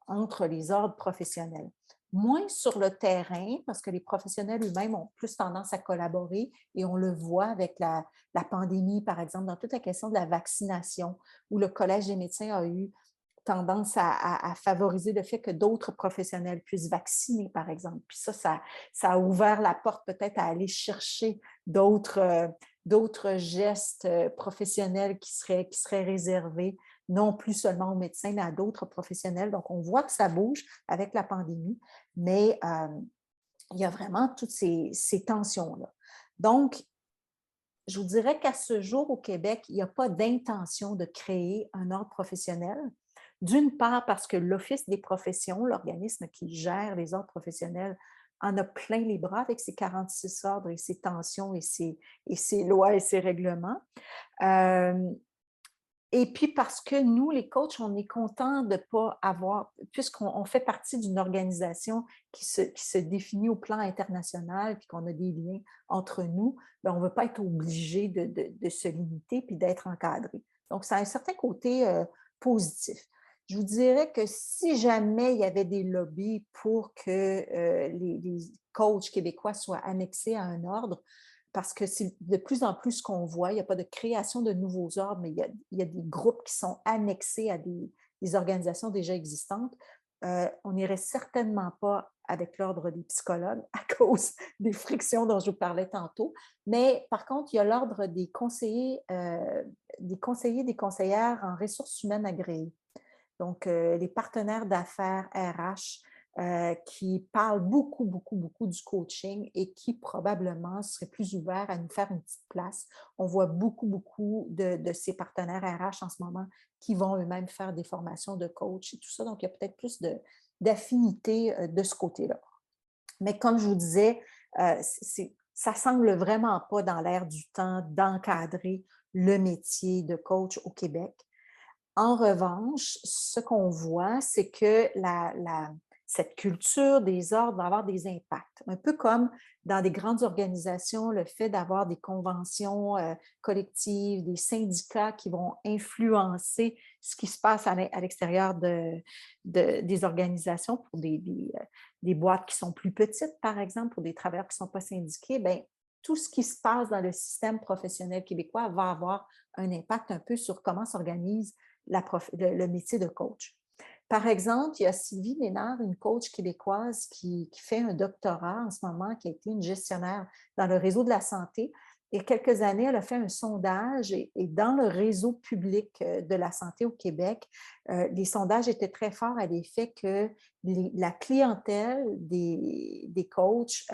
entre les ordres professionnels. moins sur le terrain, parce que les professionnels eux-mêmes ont plus tendance à collaborer et on le voit avec la pandémie, par exemple, dans toute la question de la vaccination, où le Collège des médecins a eu tendance à favoriser le fait que d'autres professionnels puissent vacciner, par exemple. Puis ça a ouvert la porte peut-être à aller chercher d'autres gestes professionnels qui seraient réservés, non plus seulement aux médecins, mais à d'autres professionnels. Donc, on voit que ça bouge avec la pandémie, mais il y a vraiment toutes ces tensions-là. Donc, je vous dirais qu'à ce jour, au Québec, il n'y a pas d'intention de créer un ordre professionnel. D'une part, parce que l'Office des professions, l'organisme qui gère les ordres professionnels, en a plein les bras avec ses 46 ordres et ses tensions et ses lois et ses règlements. Euh, et puis parce que nous, les coachs, on est contents de ne pas avoir, puisqu'on fait partie d'une organisation qui se définit au plan international, puis qu'on a des liens entre nous, bien, on ne veut pas être obligé de se limiter puis d'être encadré. Donc, ça a un certain côté positif. Je vous dirais que si jamais il y avait des lobbies pour que les coachs québécois soient annexés à un ordre, parce que c'est de plus en plus ce qu'on voit. Il n'y a pas de création de nouveaux ordres, mais il y a des groupes qui sont annexés à des organisations déjà existantes. On n'irait certainement pas avec l'ordre des psychologues à cause des frictions dont je vous parlais tantôt. Mais par contre, il y a l'ordre des conseillers, des conseillères en ressources humaines agréées. Donc, les partenaires d'affaires RH qui parlent beaucoup, beaucoup, beaucoup du coaching et qui probablement seraient plus ouverts à nous faire une petite place. On voit beaucoup, beaucoup de ces partenaires RH en ce moment qui vont eux-mêmes faire des formations de coach et tout ça. Donc, il y a peut-être plus d'affinité de ce côté-là. Mais comme je vous disais, ça ne semble vraiment pas dans l'air du temps d'encadrer le métier de coach au Québec. En revanche, ce qu'on voit, c'est que cette culture des ordres va avoir des impacts. Un peu comme dans des grandes organisations, le fait d'avoir des conventions collectives, des syndicats qui vont influencer ce qui se passe à l'extérieur des organisations pour des boîtes qui sont plus petites, par exemple, pour des travailleurs qui ne sont pas syndiqués, bien, tout ce qui se passe dans le système professionnel québécois va avoir un impact un peu sur comment s'organise le métier de coach. Par exemple, il y a Sylvie Lénard, une coach québécoise qui fait un doctorat en ce moment, qui a été une gestionnaire dans le réseau de la santé. Il y a quelques années, elle a fait un sondage et dans le réseau public de la santé au Québec, les sondages étaient très forts à l'effet que la clientèle des coachs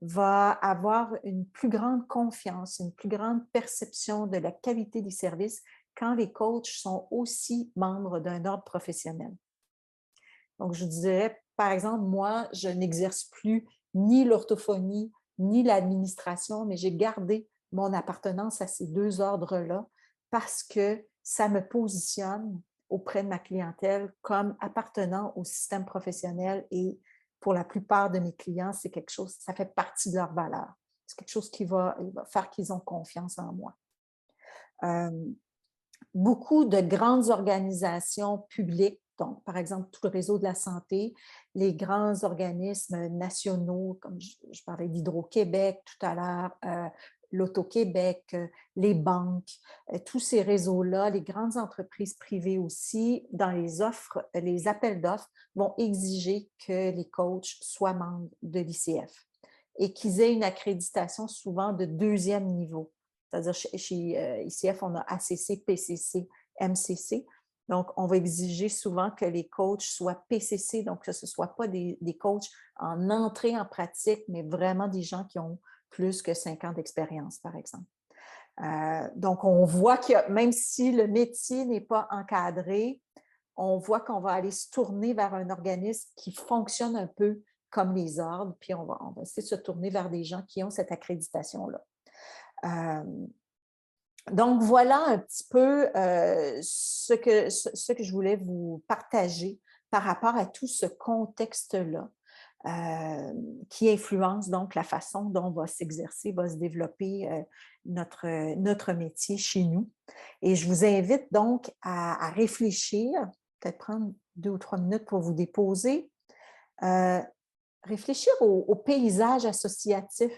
va avoir une plus grande confiance, une plus grande perception de la qualité des services quand les coachs sont aussi membres d'un ordre professionnel. Donc, je dirais, par exemple, moi, je n'exerce plus ni l'orthophonie, ni l'administration, mais j'ai gardé mon appartenance à ces deux ordres-là parce que ça me positionne auprès de ma clientèle comme appartenant au système professionnel et pour la plupart de mes clients, c'est quelque chose, ça fait partie de leur valeur. C'est quelque chose qui va faire qu'ils ont confiance en moi. Beaucoup de grandes organisations publiques, donc par exemple tout le réseau de la santé, les grands organismes nationaux, comme je parlais d'Hydro-Québec tout à l'heure, l'Auto-Québec, les banques, tous ces réseaux-là, les grandes entreprises privées aussi, dans les offres, les appels d'offres, vont exiger que les coachs soient membres de l'ICF et qu'ils aient une accréditation souvent de deuxième niveau. C'est-à-dire chez ICF, on a ACC, PCC, MCC. Donc, on va exiger souvent que les coachs soient PCC, donc que ce ne soit pas des coachs en entrée en pratique, mais vraiment des gens qui ont plus que 5 ans d'expérience, par exemple. Donc, on voit que même si le métier n'est pas encadré, on voit qu'on va aller se tourner vers un organisme qui fonctionne un peu comme les ordres, puis on va essayer de se tourner vers des gens qui ont cette accréditation-là. Donc, voilà un petit peu ce que je voulais vous partager par rapport à tout ce contexte-là qui influence donc la façon dont va s'exercer, va se développer notre métier chez nous. Et je vous invite donc à réfléchir, peut-être prendre 2 ou 3 minutes pour vous déposer. réfléchir au paysage associatif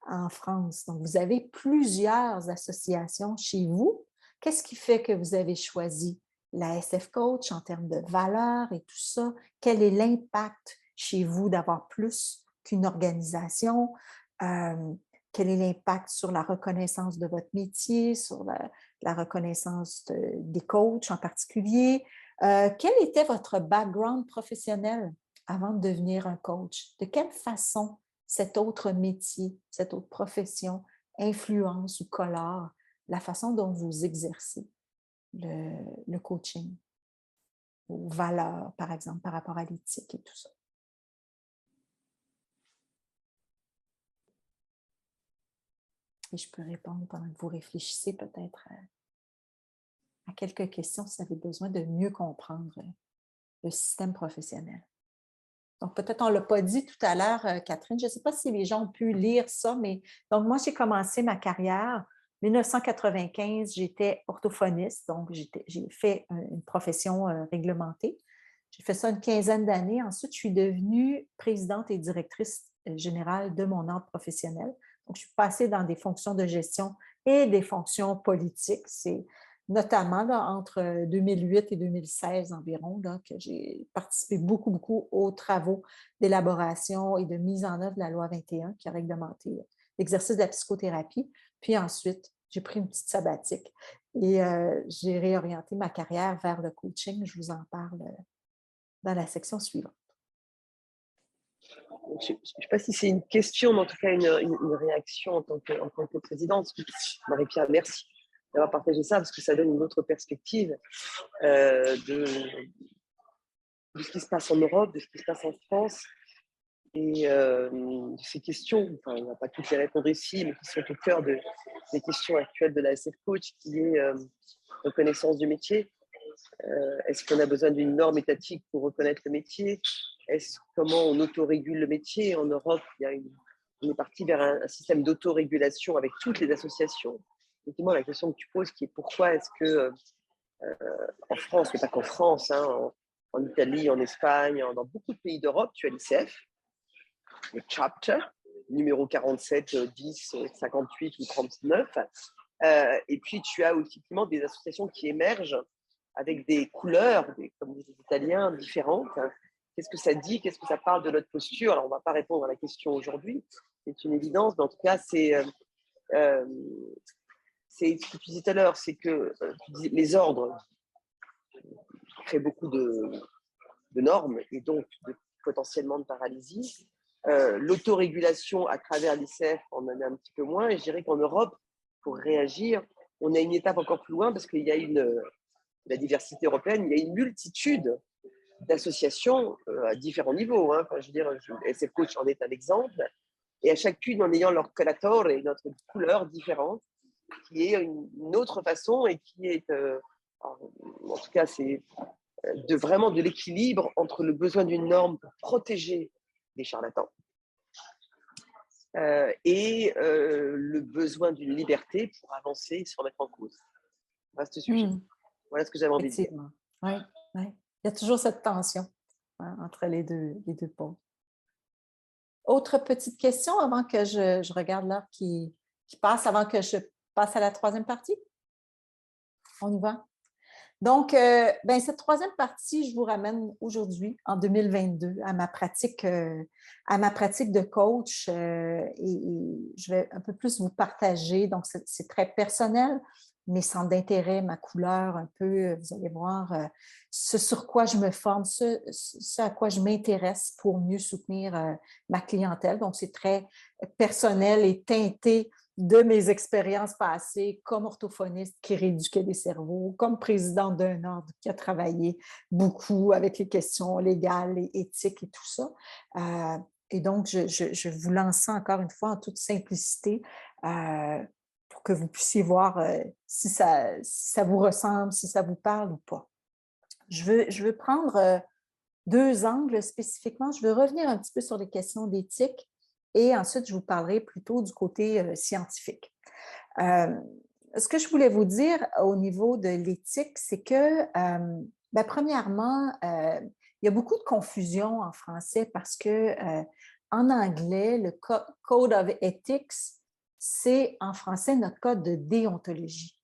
en France. Donc, vous avez plusieurs associations chez vous. Qu'est-ce qui fait que vous avez choisi la SF Coach en termes de valeurs et tout ça? Quel est l'impact chez vous d'avoir plus qu'une organisation? Quel est l'impact sur la reconnaissance de votre métier, sur la reconnaissance des coachs en particulier? Quel était votre background professionnel avant de devenir un coach? De quelle façon cet autre métier, cette autre profession influence ou colore la façon dont vous exercez le coaching, aux valeurs, par exemple, par rapport à l'éthique et tout ça? Et je peux répondre pendant que vous réfléchissez peut-être à quelques questions si vous avez besoin de mieux comprendre le système professionnel. Donc, peut-être on ne l'a pas dit tout à l'heure, Catherine, je ne sais pas si les gens ont pu lire ça, mais donc moi, j'ai commencé ma carrière en 1995, j'étais orthophoniste, donc j'ai fait une profession réglementée. J'ai fait ça une quinzaine d'années. Ensuite, je suis devenue présidente et directrice générale de mon ordre professionnel. Donc, je suis passée dans des fonctions de gestion et des fonctions politiques. C'est notamment là, entre 2008 et 2016 environ, là, que j'ai participé beaucoup aux travaux d'élaboration et de mise en œuvre de la loi 21 qui a réglementé l'exercice de la psychothérapie. Puis ensuite, j'ai pris une petite sabbatique et j'ai réorienté ma carrière vers le coaching. Je vous en parle dans la section suivante. Je ne sais pas si c'est une question, mais en tout cas une réaction en tant que présidente. Marie-Pierre, merci d'avoir partagé ça, parce que ça donne une autre perspective de ce qui se passe en Europe, de ce qui se passe en France, et de ces questions, enfin, on n'a pas toutes les répondre ici, mais qui sont au cœur des questions actuelles de la SF Coach, qui est reconnaissance du métier. Est-ce qu'on a besoin d'une norme étatique pour reconnaître le métier? Comment on autorégule le métier? En Europe, on est parti vers un système d'autorégulation avec toutes les associations. Effectivement, la question que tu poses, qui est pourquoi est-ce que en France, mais pas qu'en France, hein, en Italie, en Espagne, dans beaucoup de pays d'Europe, tu as l'ICF, le chapter, numéro 47, 10, 58 ou 39. Et puis, tu as effectivement des associations qui émergent avec des couleurs, comme disent les Italiens, différentes. Qu'est-ce que ça dit? Qu'est-ce que ça parle de notre posture? Alors, on ne va pas répondre à la question aujourd'hui, c'est une évidence, mais en tout cas, c'est ce que tu disais tout à l'heure, c'est que les ordres créent beaucoup de normes et donc potentiellement de paralysie. L'autorégulation à travers l'ICF, on en a un petit peu moins. Et je dirais qu'en Europe, pour réagir, on a une étape encore plus loin parce qu'il y a la diversité européenne, il y a une multitude d'associations à différents niveaux. Hein. Enfin, je veux dire, SF Coach en est un exemple. Et à chacune en ayant leur collatore et notre couleur différente, qui est une autre façon et qui est, en tout cas, c'est vraiment de l'équilibre entre le besoin d'une norme pour protéger les charlatans et le besoin d'une liberté pour avancer et se remettre en cause. Vaste sujet. Voilà ce que j'avais envie de dire. Oui. Il y a toujours cette tension entre les deux pôles. Autre petite question avant que je regarde l'heure qui passe, avant que je passe à la troisième partie? On y va? Donc, cette troisième partie, je vous ramène aujourd'hui, en 2022, à ma pratique de coach et je vais un peu plus vous partager. Donc, c'est très personnel, mes centres d'intérêt, ma couleur un peu, vous allez voir ce sur quoi je me forme, ce à quoi je m'intéresse pour mieux soutenir ma clientèle. Donc, c'est très personnel et teinté de mes expériences passées comme orthophoniste qui rééduquait des cerveaux, comme présidente d'un ordre qui a travaillé beaucoup avec les questions légales et éthiques et tout ça. Et donc, je vous lance ça encore une fois en toute simplicité pour que vous puissiez voir si ça vous ressemble, si ça vous parle ou pas. Je veux prendre deux angles spécifiquement. Je veux revenir un petit peu sur les questions d'éthique et ensuite, je vous parlerai plutôt du côté scientifique. Ce que je voulais vous dire au niveau de l'éthique, c'est que Ben, premièrement, il y a beaucoup de confusion en français parce que en anglais, le Code of Ethics, c'est en français notre code de déontologie.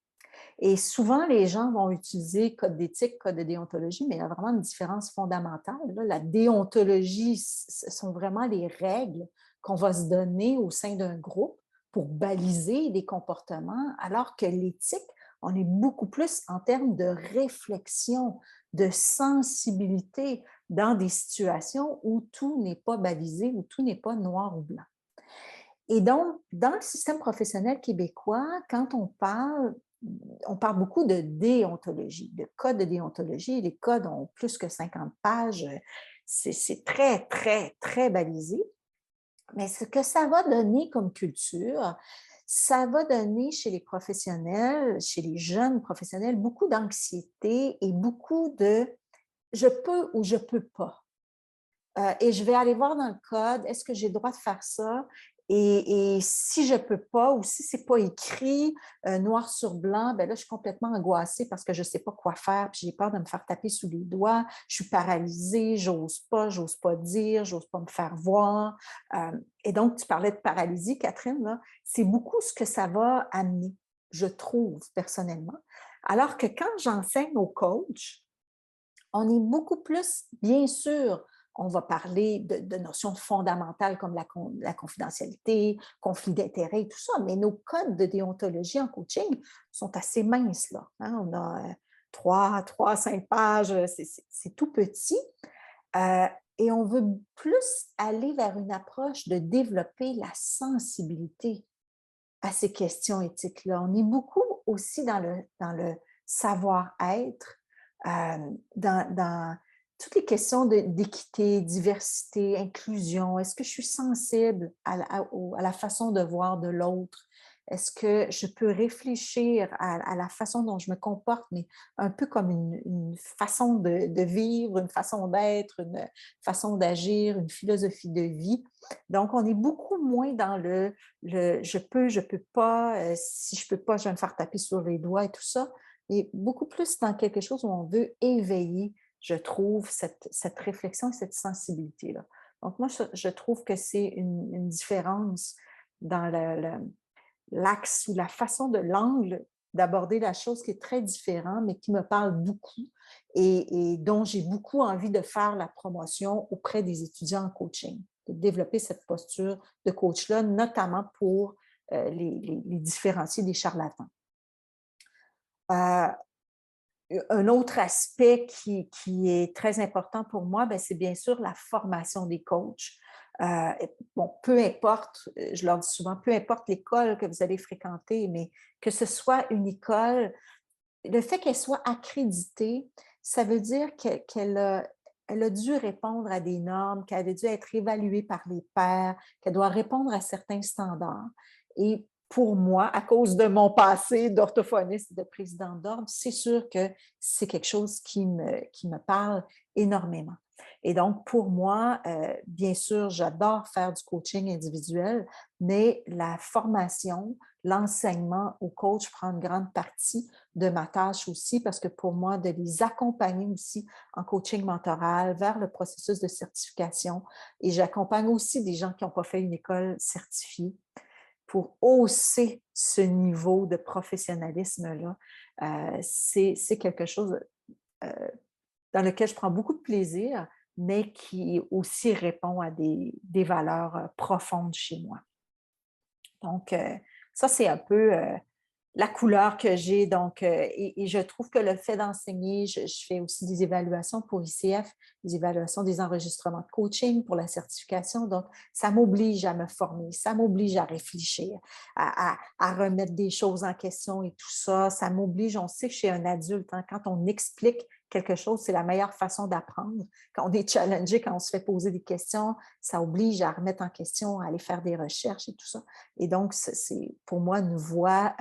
Et souvent, les gens vont utiliser code d'éthique, code de déontologie, mais il y a vraiment une différence fondamentale. Là. La déontologie, ce sont vraiment les règles qu'on va se donner au sein d'un groupe pour baliser des comportements, alors que l'éthique, on est beaucoup plus en termes de réflexion, de sensibilité dans des situations où tout n'est pas balisé, où tout n'est pas noir ou blanc. Et donc, dans le système professionnel québécois, quand on parle beaucoup de déontologie, de code de déontologie. Les codes ont plus que 50 pages. C'est très, très, très balisé. Mais ce que ça va donner comme culture, ça va donner chez les professionnels, chez les jeunes professionnels, beaucoup d'anxiété et beaucoup de je peux ou je peux pas. Et je vais aller voir dans le code, est-ce que j'ai le droit de faire ça? Et si je ne peux pas ou si ce n'est pas écrit noir sur blanc, ben là, je suis complètement angoissée parce que je ne sais pas quoi faire, puis j'ai peur de me faire taper sous les doigts, je suis paralysée, j'ose pas dire, j'ose pas me faire voir. Et donc, tu parlais de paralysie, Catherine, là, c'est beaucoup ce que ça va amener, je trouve, personnellement. Alors que quand j'enseigne aux coachs, on est beaucoup plus, bien sûr, on va parler de notions fondamentales comme la confidentialité, conflit d'intérêts et tout ça, mais nos codes de déontologie en coaching sont assez minces, là. Hein? On a 5 pages, c'est tout petit. Euh, et on veut plus aller vers une approche de développer la sensibilité à ces questions éthiques-là. On est beaucoup aussi dans le savoir-être, dans toutes les questions d'équité, diversité, inclusion. Est-ce que je suis sensible à la façon de voir de l'autre? Est-ce que je peux réfléchir à la façon dont je me comporte, mais un peu comme une façon de vivre, une façon d'être, une façon d'agir, une philosophie de vie? Donc, on est beaucoup moins dans le je peux pas, si je peux pas, je vais me faire taper sur les doigts et tout ça, et beaucoup plus dans quelque chose où on veut éveiller, je trouve, cette réflexion et cette sensibilité-là. Donc, moi, je trouve que c'est une différence dans l'axe ou la façon de l'angle d'aborder la chose qui est très différent, mais qui me parle beaucoup et dont j'ai beaucoup envie de faire la promotion auprès des étudiants en coaching, de développer cette posture de coach-là, notamment pour les différencier des charlatans. Un autre aspect qui est très important pour moi, c'est bien sûr la formation des coachs. Bon, peu importe, je leur dis souvent, peu importe l'école que vous allez fréquenter, mais que ce soit une école, le fait qu'elle soit accréditée, ça veut dire elle a dû répondre à des normes, qu'elle a dû être évaluée par les pairs, qu'elle doit répondre à certains standards. Et pour moi, à cause de mon passé d'orthophoniste et de président d'ordre, c'est sûr que c'est quelque chose qui me parle énormément. Et donc, pour moi, bien sûr, j'adore faire du coaching individuel, mais la formation, l'enseignement au coach prend une grande partie de ma tâche aussi, parce que pour moi, de les accompagner aussi en coaching mentoral vers le processus de certification. Et j'accompagne aussi des gens qui n'ont pas fait une école certifiée pour hausser ce niveau de professionnalisme-là. C'est quelque chose dans lequel je prends beaucoup de plaisir, mais qui aussi répond à des valeurs profondes chez moi. Donc, ça, c'est un peu la couleur que j'ai. Donc, et je trouve que le fait d'enseigner, je fais aussi des évaluations pour ICF, des évaluations des enregistrements de coaching pour la certification. Donc, ça m'oblige à me former, ça m'oblige à réfléchir, à remettre des choses en question et tout ça. Ça m'oblige, on sait que chez un adulte, hein, quand on explique quelque chose, c'est la meilleure façon d'apprendre. Quand on est challengé, quand on se fait poser des questions, ça oblige à remettre en question, à aller faire des recherches et tout ça. Et donc, c'est pour moi une voie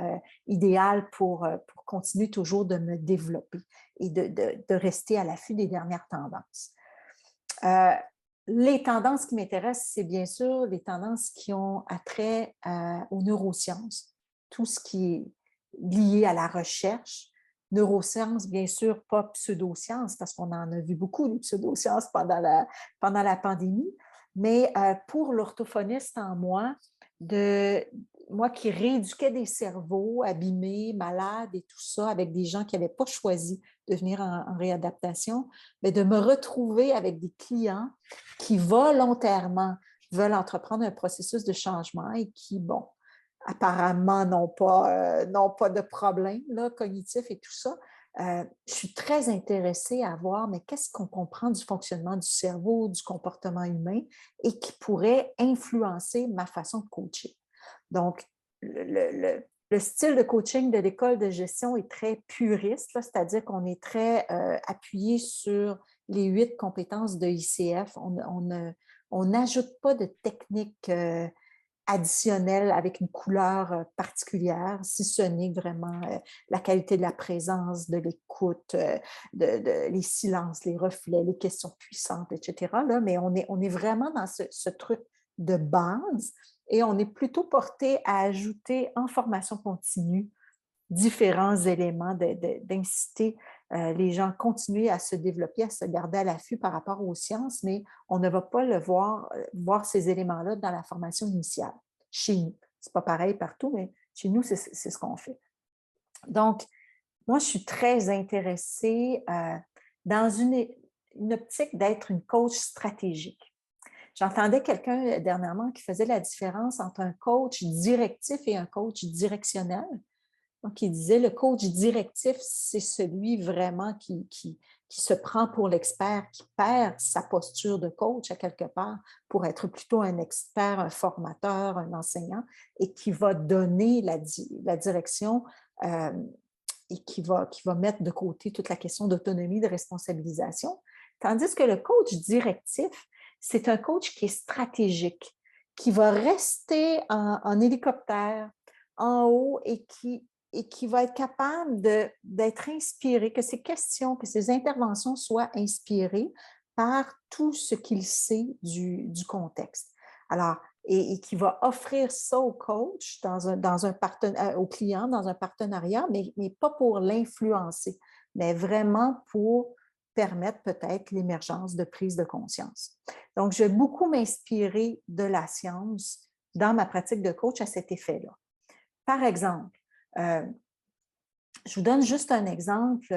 idéale pour continuer toujours de me développer et de rester à l'affût des dernières tendances. Les tendances qui m'intéressent, c'est bien sûr les tendances qui ont attrait aux neurosciences, tout ce qui est lié à la recherche, neurosciences, bien sûr, pas pseudosciences, parce qu'on en a vu beaucoup, des pseudosciences pendant la pandémie, mais pour l'orthophoniste en moi, moi qui rééduquais des cerveaux abîmés, malades et tout ça, avec des gens qui n'avaient pas choisi de venir en réadaptation, mais de me retrouver avec des clients qui volontairement veulent entreprendre un processus de changement et qui, bon, apparemment n'ont pas de problème là, cognitif et tout ça. Je suis très intéressée à voir, mais qu'est-ce qu'on comprend du fonctionnement du cerveau, du comportement humain et qui pourrait influencer ma façon de coacher. Donc, le style de coaching de l'école de gestion est très puriste, c'est-à-dire qu'on est très appuyé sur les 8 compétences de ICF. On n'ajoute pas de techniques additionnelles avec une couleur particulière, si ce n'est vraiment la qualité de la présence, de l'écoute, les silences, les reflets, les questions puissantes, etc. Là, mais on est vraiment dans ce truc de base et on est plutôt porté à ajouter en formation continue différents éléments d'inciter les gens à continuer à se développer, à se garder à l'affût par rapport aux sciences, mais on ne va pas voir ces éléments-là dans la formation initiale. Chez nous, ce n'est pas pareil partout, mais chez nous, c'est ce qu'on fait. Donc, moi, je suis très intéressée dans une optique d'être une coach stratégique. J'entendais quelqu'un dernièrement qui faisait la différence entre un coach directif et un coach directionnel. Donc, il disait, le coach directif, c'est celui vraiment qui se prend pour l'expert, qui perd sa posture de coach à quelque part pour être plutôt un expert, un formateur, un enseignant, et qui va donner la direction et qui va mettre de côté toute la question d'autonomie, de responsabilisation. Tandis que le coach directif, c'est un coach qui est stratégique, qui va rester en hélicoptère, en haut et qui va être capable d'être inspiré, que ses questions, que ses interventions soient inspirées par tout ce qu'il sait du contexte. Alors, et qui va offrir ça au coach, au client, dans un partenariat, mais pas pour l'influencer, mais vraiment pour permettre peut-être l'émergence de prise de conscience. Donc, je vais beaucoup m'inspirer de la science dans ma pratique de coach à cet effet-là. Par exemple, je vous donne juste un exemple.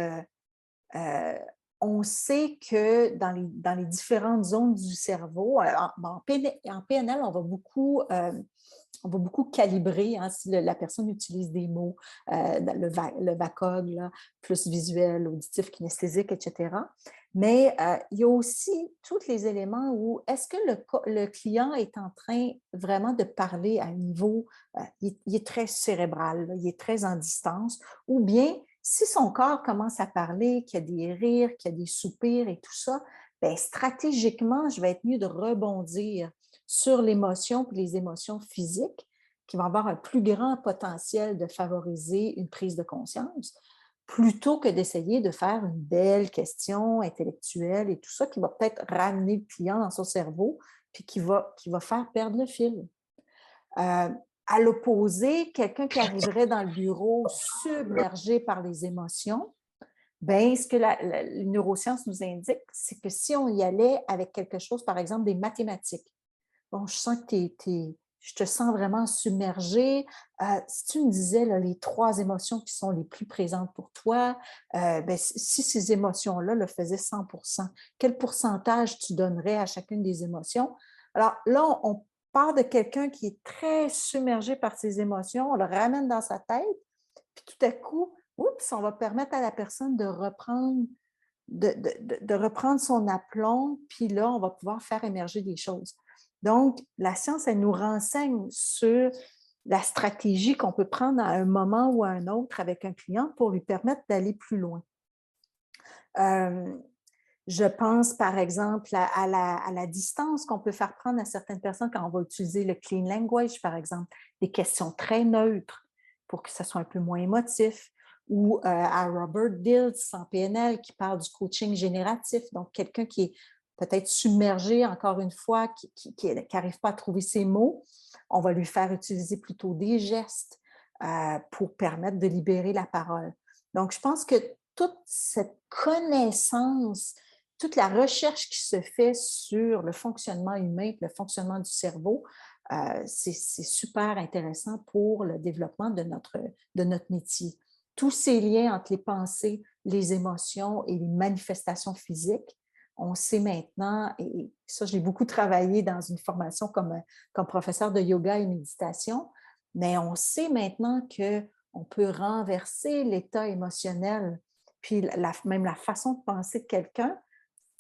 On sait que dans les différentes zones du cerveau, en PNL, on va beaucoup calibrer si la personne utilise des mots, le VACOG, là, plus visuel, auditif, kinesthésique, etc. Mais il y a aussi tous les éléments où est-ce que le client est en train vraiment de parler à un niveau, il est très cérébral, là, il est très en distance, ou bien si son corps commence à parler, qu'il y a des rires, qu'il y a des soupirs et tout ça, bien, stratégiquement, je vais être mieux de rebondir sur l'émotion et les émotions physiques qui vont avoir un plus grand potentiel de favoriser une prise de conscience, plutôt que d'essayer de faire une belle question intellectuelle et tout ça qui va peut-être ramener le client dans son cerveau puis qui va faire perdre le fil. À l'opposé, quelqu'un qui arriverait dans le bureau submergé par les émotions, bien, ce que les neurosciences nous indiquent, c'est que si on y allait avec quelque chose, par exemple des mathématiques, bon, je sens que je te sens vraiment submergé. Si tu me disais là, les 3 émotions qui sont les plus présentes pour toi, bien, si ces émotions-là le faisaient 100%, quel pourcentage tu donnerais à chacune des émotions? Alors là, on part de quelqu'un qui est très submergé par ses émotions, on le ramène dans sa tête, puis tout à coup, oups, on va permettre à la personne de reprendre son aplomb, puis là, on va pouvoir faire émerger des choses. Donc, la science, elle nous renseigne sur la stratégie qu'on peut prendre à un moment ou à un autre avec un client pour lui permettre d'aller plus loin. Je pense, par exemple, à la distance qu'on peut faire prendre à certaines personnes quand on va utiliser le clean language, par exemple, des questions très neutres pour que ça soit un peu moins émotif, ou à Robert Dilts en PNL qui parle du coaching génératif, donc quelqu'un qui est peut-être submergé, encore une fois, qui n'arrive pas à trouver ses mots, on va lui faire utiliser plutôt des gestes pour permettre de libérer la parole. Donc, je pense que toute cette connaissance, toute la recherche qui se fait sur le fonctionnement humain, le fonctionnement du cerveau, c'est super intéressant pour le développement de notre métier. Tous ces liens entre les pensées, les émotions et les manifestations physiques, on sait maintenant, et ça, je l'ai beaucoup travaillé dans une formation comme professeur de yoga et méditation, mais on sait maintenant qu'on peut renverser l'état émotionnel, puis même la façon de penser de quelqu'un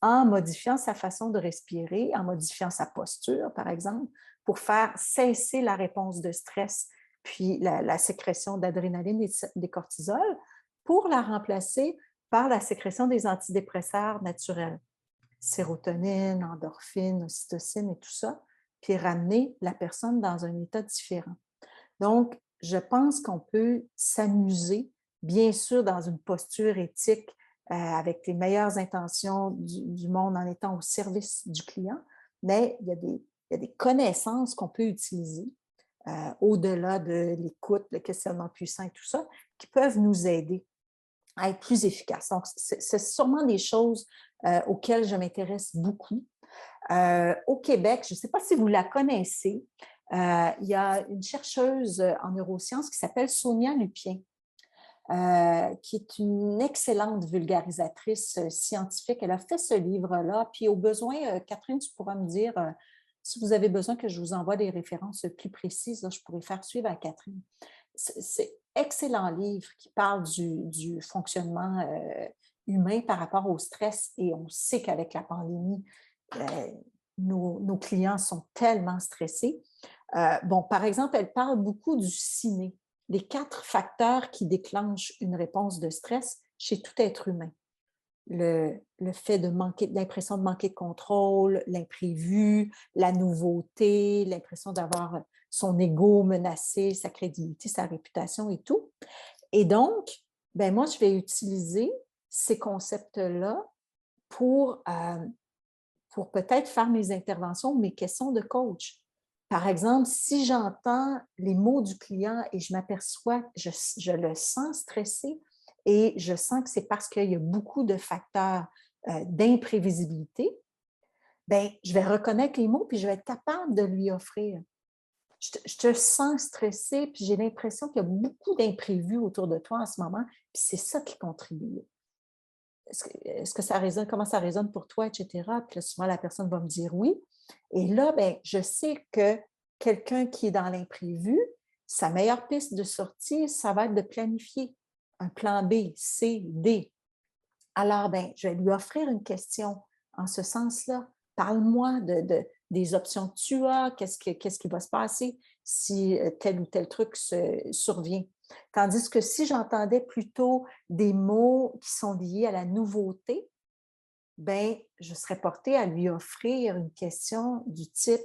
en modifiant sa façon de respirer, en modifiant sa posture, par exemple, pour faire cesser la réponse de stress, puis la sécrétion d'adrénaline et des cortisol, pour la remplacer par la sécrétion des antidépresseurs naturels, sérotonine, endorphine, ocytocine et tout ça, puis ramener la personne dans un état différent. Donc, je pense qu'on peut s'amuser, bien sûr, dans une posture éthique, avec les meilleures intentions du monde en étant au service du client, mais il y a des connaissances qu'on peut utiliser au-delà de l'écoute, le questionnement puissant et tout ça, qui peuvent nous aider à être plus efficaces. Donc, c'est sûrement des choses auxquelles je m'intéresse beaucoup. Au Québec, je ne sais pas si vous la connaissez, il y a une chercheuse en neurosciences qui s'appelle Sonia Lupien, qui est une excellente vulgarisatrice scientifique. Elle a fait ce livre-là. Puis au besoin, Catherine, tu pourras me dire, si vous avez besoin que je vous envoie des références plus précises, là, je pourrais faire suivre à Catherine. C'est excellent livre qui parle du fonctionnement humain par rapport au stress. Et on sait qu'avec la pandémie, nos clients sont tellement stressés. Bon, par exemple, elle parle beaucoup du ciné, les 4 facteurs qui déclenchent une réponse de stress chez tout être humain. Le fait de manquer, l'impression de manquer de contrôle, l'imprévu, la nouveauté, l'impression d'avoir son ego menacé, sa crédibilité, sa réputation et tout. Et donc, ben moi, je vais utiliser ces concepts-là pour, pour peut-être faire mes interventions, mes questions de coach. Par exemple, si j'entends les mots du client et je m'aperçois, je le sens stressé et je sens que c'est parce qu'il y a beaucoup de facteurs d'imprévisibilité, bien, je vais reconnaître les mots puis je vais être capable de lui offrir. Je te sens stressé puis j'ai l'impression qu'il y a beaucoup d'imprévus autour de toi en ce moment, puis c'est ça qui contribue. Est-ce que ça résonne, comment ça résonne pour toi, etc. Puis là, souvent, la personne va me dire oui. Et là, ben, je sais que quelqu'un qui est dans l'imprévu, sa meilleure piste de sortie, ça va être de planifier un plan B, C, D. Alors, ben, je vais lui offrir une question en ce sens-là. Parle-moi des options que tu as, qu'est-ce qui va se passer si tel ou tel truc survient. Tandis que si j'entendais plutôt des mots qui sont liés à la nouveauté, ben, je serais portée à lui offrir une question du type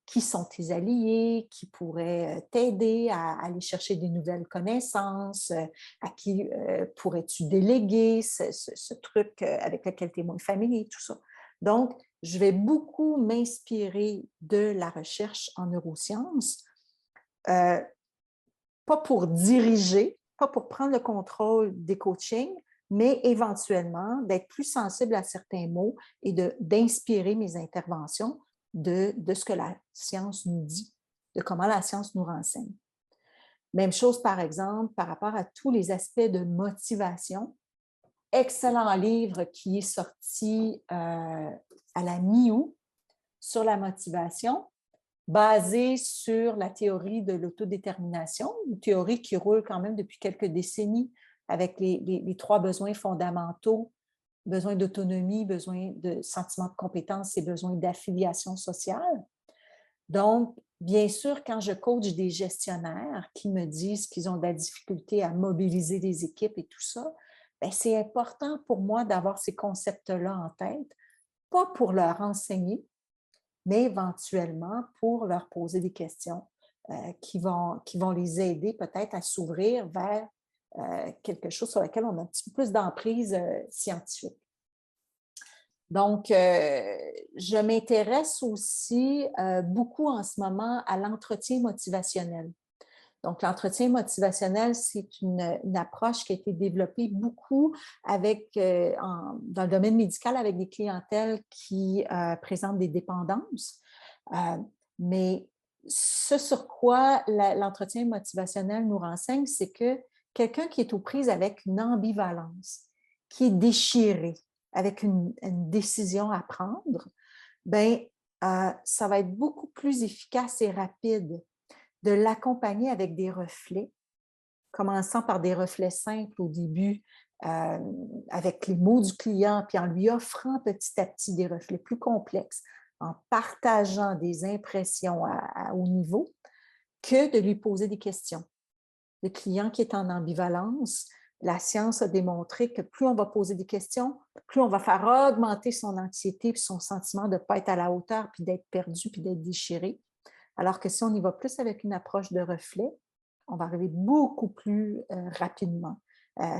qui sont tes alliés, qui pourraient t'aider à aller chercher des nouvelles connaissances, à qui pourrais-tu déléguer ce truc avec lequel tu es moins familier, tout ça. Donc, je vais beaucoup m'inspirer de la recherche en neurosciences, pas pour diriger, pas pour prendre le contrôle des coachings, mais éventuellement d'être plus sensible à certains mots et d'inspirer mes interventions de ce que la science nous dit, de comment la science nous renseigne. Même chose, par exemple, par rapport à tous les aspects de motivation. Excellent livre qui est sorti à la mi-août sur la motivation, basé sur la théorie de l'autodétermination, une théorie qui roule quand même depuis quelques décennies avec les 3 besoins fondamentaux, besoin d'autonomie, besoin de sentiment de compétence et besoin d'affiliation sociale. Donc, bien sûr, quand je coach des gestionnaires qui me disent qu'ils ont de la difficulté à mobiliser des équipes et tout ça, bien, c'est important pour moi d'avoir ces concepts-là en tête, pas pour leur enseigner, mais éventuellement pour leur poser des questions qui vont les aider peut-être à s'ouvrir vers quelque chose sur lequel on a un petit peu plus d'emprise scientifique. Donc, je m'intéresse aussi beaucoup en ce moment à l'entretien motivationnel. Donc, l'entretien motivationnel, c'est une approche qui a été développée beaucoup dans le domaine médical avec des clientèles qui présentent des dépendances. Mais ce sur quoi l'entretien motivationnel nous renseigne, c'est que quelqu'un qui est aux prises avec une ambivalence, qui est déchiré, avec une décision à prendre, bien, ça va être beaucoup plus efficace et rapide de l'accompagner avec des reflets, commençant par des reflets simples au début, avec les mots du client, puis en lui offrant petit à petit des reflets plus complexes, en partageant des impressions à haut niveau, que de lui poser des questions. Le client qui est en ambivalence, la science a démontré que plus on va poser des questions, plus on va faire augmenter son anxiété et son sentiment de ne pas être à la hauteur, puis d'être perdu, puis d'être déchiré. Alors que si on y va plus avec une approche de reflet, on va arriver beaucoup plus rapidement.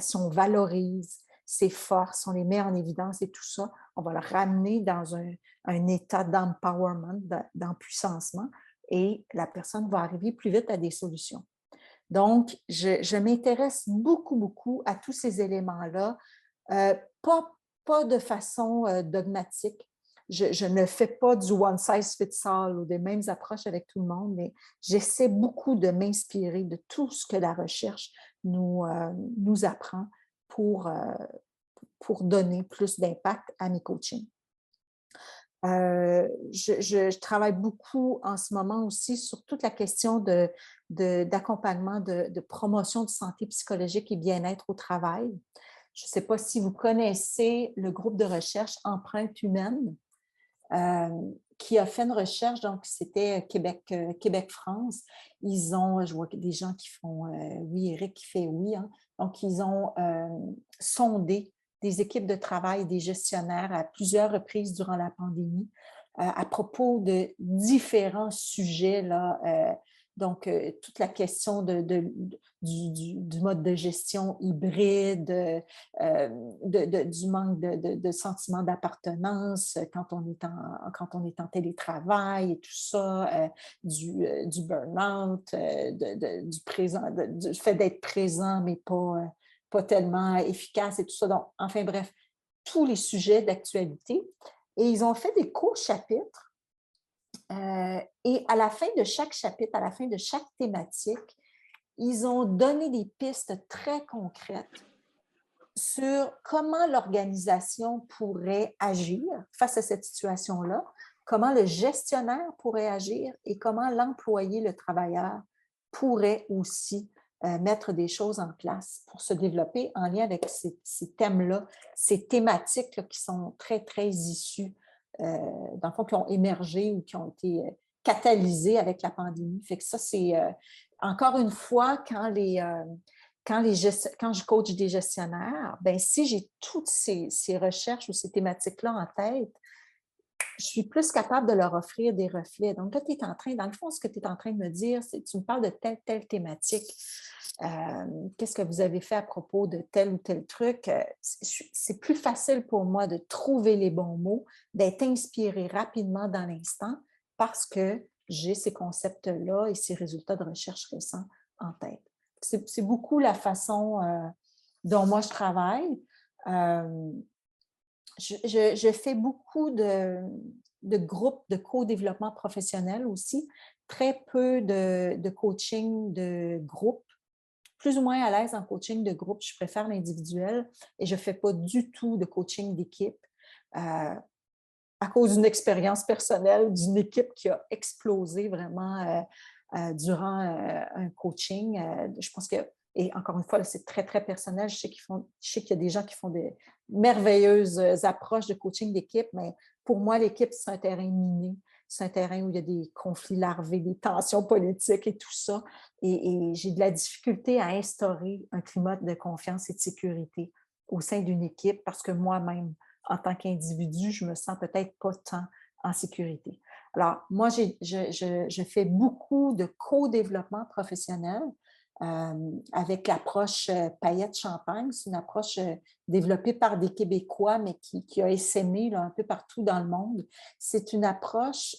Si on valorise ses forces, on les met en évidence et tout ça, on va le ramener dans un état d'empowerment, d'empuissancement, et la personne va arriver plus vite à des solutions. Donc, je m'intéresse beaucoup, beaucoup à tous ces éléments-là, pas de façon dogmatique. Je ne fais pas du one size fits all ou des mêmes approches avec tout le monde, mais j'essaie beaucoup de m'inspirer de tout ce que la recherche nous apprend pour donner plus d'impact à mes coachings. Je travaille beaucoup en ce moment aussi sur toute la question d'accompagnement, de promotion de santé psychologique et bien-être au travail. Je ne sais pas si vous connaissez le groupe de recherche Empreinte humaine, qui a fait une recherche, donc c'était Québec-France. Ils ont, je vois des gens qui font oui, Eric qui fait oui, hein. Donc ils ont sondé des équipes de travail, des gestionnaires à plusieurs reprises durant la pandémie à propos de différents sujets, là, donc toute la question du mode de gestion hybride, du manque de sentiment d'appartenance quand on est en télétravail et tout ça, du burn-out, du fait d'être présent, mais pas tellement efficace et tout ça. Donc, enfin bref, tous les sujets d'actualité. Et ils ont fait des courts chapitres. Et à la fin de chaque chapitre, à la fin de chaque thématique, ils ont donné des pistes très concrètes sur comment l'organisation pourrait agir face à cette situation-là, comment le gestionnaire pourrait agir et comment l'employé, le travailleur, pourrait aussi mettre des choses en place pour se développer en lien avec ces thèmes-là, ces thématiques qui sont très, très issues, dans le fond, qui ont émergé ou qui ont été catalysées avec la pandémie. Fait que ça, c'est encore une fois, quand je coach des gestionnaires, ben, si j'ai toutes ces recherches ou ces thématiques-là en tête, je suis plus capable de leur offrir des reflets. Donc là, dans le fond, ce que tu es en train de me dire, c'est tu me parles de telle thématique. Qu'est-ce que vous avez fait à propos de tel ou tel truc? C'est plus facile pour moi de trouver les bons mots, d'être inspirée rapidement dans l'instant parce que j'ai ces concepts-là et ces résultats de recherche récents en tête. C'est beaucoup la façon dont moi je travaille. Je fais beaucoup de groupes de co-développement professionnel aussi, très peu de coaching de groupe, plus ou moins à l'aise en coaching de groupe. Je préfère l'individuel et je ne fais pas du tout de coaching d'équipe à cause d'une expérience personnelle, d'une équipe qui a explosé vraiment durant un coaching. Je pense que, et encore une fois, là, c'est très, très personnel. Je sais qu'il y a des gens qui font des merveilleuses approches de coaching d'équipe, mais pour moi, l'équipe, c'est un terrain miné. C'est un terrain où il y a des conflits larvés, des tensions politiques et tout ça. Et j'ai de la difficulté à instaurer un climat de confiance et de sécurité au sein d'une équipe parce que moi-même, en tant qu'individu, je me sens peut-être pas tant en sécurité. Alors, moi, je fais beaucoup de co-développement professionnel avec l'approche paillettes-champagne. C'est une approche développée par des Québécois, mais qui a essaimé là, un peu partout dans le monde. C'est une approche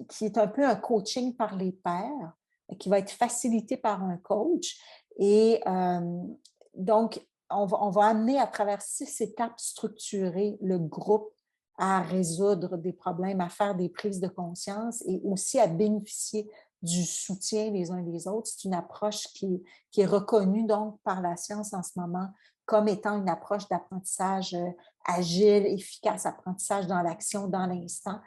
qui est un peu un coaching par les pairs, qui va être facilité par un coach. Et donc, on va amener à travers 6 étapes structurées le groupe à résoudre des problèmes, à faire des prises de conscience et aussi à bénéficier du soutien les uns des autres. C'est une approche qui est reconnue donc par la science en ce moment comme étant une approche d'apprentissage agile, efficace, apprentissage dans l'action, dans l'instant.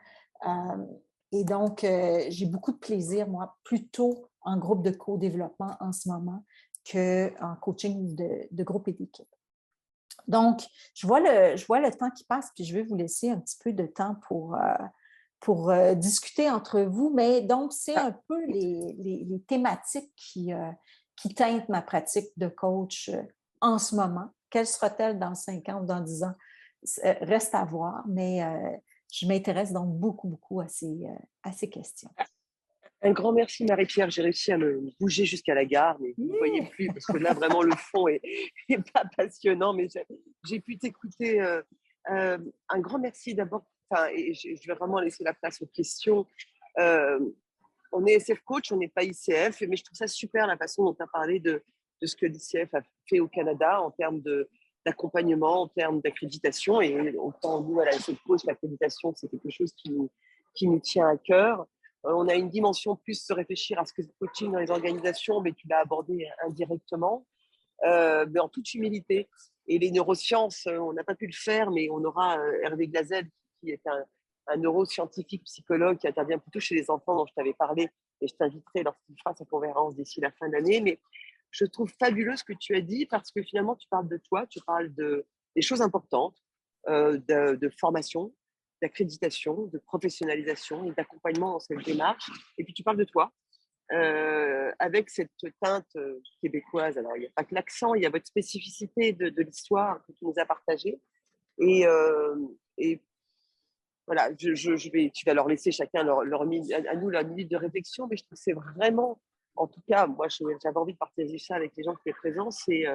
Et donc, j'ai beaucoup de plaisir, moi, plutôt en groupe de co-développement en ce moment qu'en coaching de groupe et d'équipe. Donc, je vois le temps qui passe, puis je vais vous laisser un petit peu de temps pour discuter entre vous. Mais donc, c'est un peu les thématiques qui teintent ma pratique de coach en ce moment. Quelle sera-t-elle dans 5 ans ou dans 10 ans? Reste à voir, mais je m'intéresse donc beaucoup, beaucoup à ces questions. Un grand merci, Marie-Pierre. J'ai réussi à me bouger jusqu'à la gare, mais vous ne voyez plus, parce que là, vraiment, le fond est pas passionnant, mais j'ai pu t'écouter. Un grand merci d'abord, et je vais vraiment laisser la place aux questions. On est SF Coach, on n'est pas ICF, mais je trouve ça super la façon dont tu as parlé de ce que l'ICF a fait au Canada en termes d'accompagnement, en termes d'accréditation. Et autant nous, à la SF Coach, l'accréditation, c'est quelque chose qui nous tient à cœur. On a une dimension plus se réfléchir à ce que c'est le coaching dans les organisations, mais tu l'as abordé indirectement, mais en toute humilité. Et les neurosciences, on n'a pas pu le faire, mais on aura Hervé Glazel, qui est un neuroscientifique psychologue qui intervient plutôt chez les enfants dont je t'avais parlé, et je t'inviterai lorsqu'il fera sa conférence d'ici la fin d'année. Mais je trouve fabuleux ce que tu as dit, parce que finalement, tu parles de toi, tu parles des choses importantes, de formation, d'accréditation, de professionnalisation et d'accompagnement dans cette démarche. Et puis tu parles de toi, avec cette teinte québécoise. Alors, il n'y a pas que l'accent, il y a votre spécificité de l'histoire que tu nous as partagée. Et voilà, tu vas leur laisser chacun à nous leur minute de réflexion, mais je trouve que c'est vraiment, en tout cas, moi j'avais envie de partager ça avec les gens qui étaient présents, c'est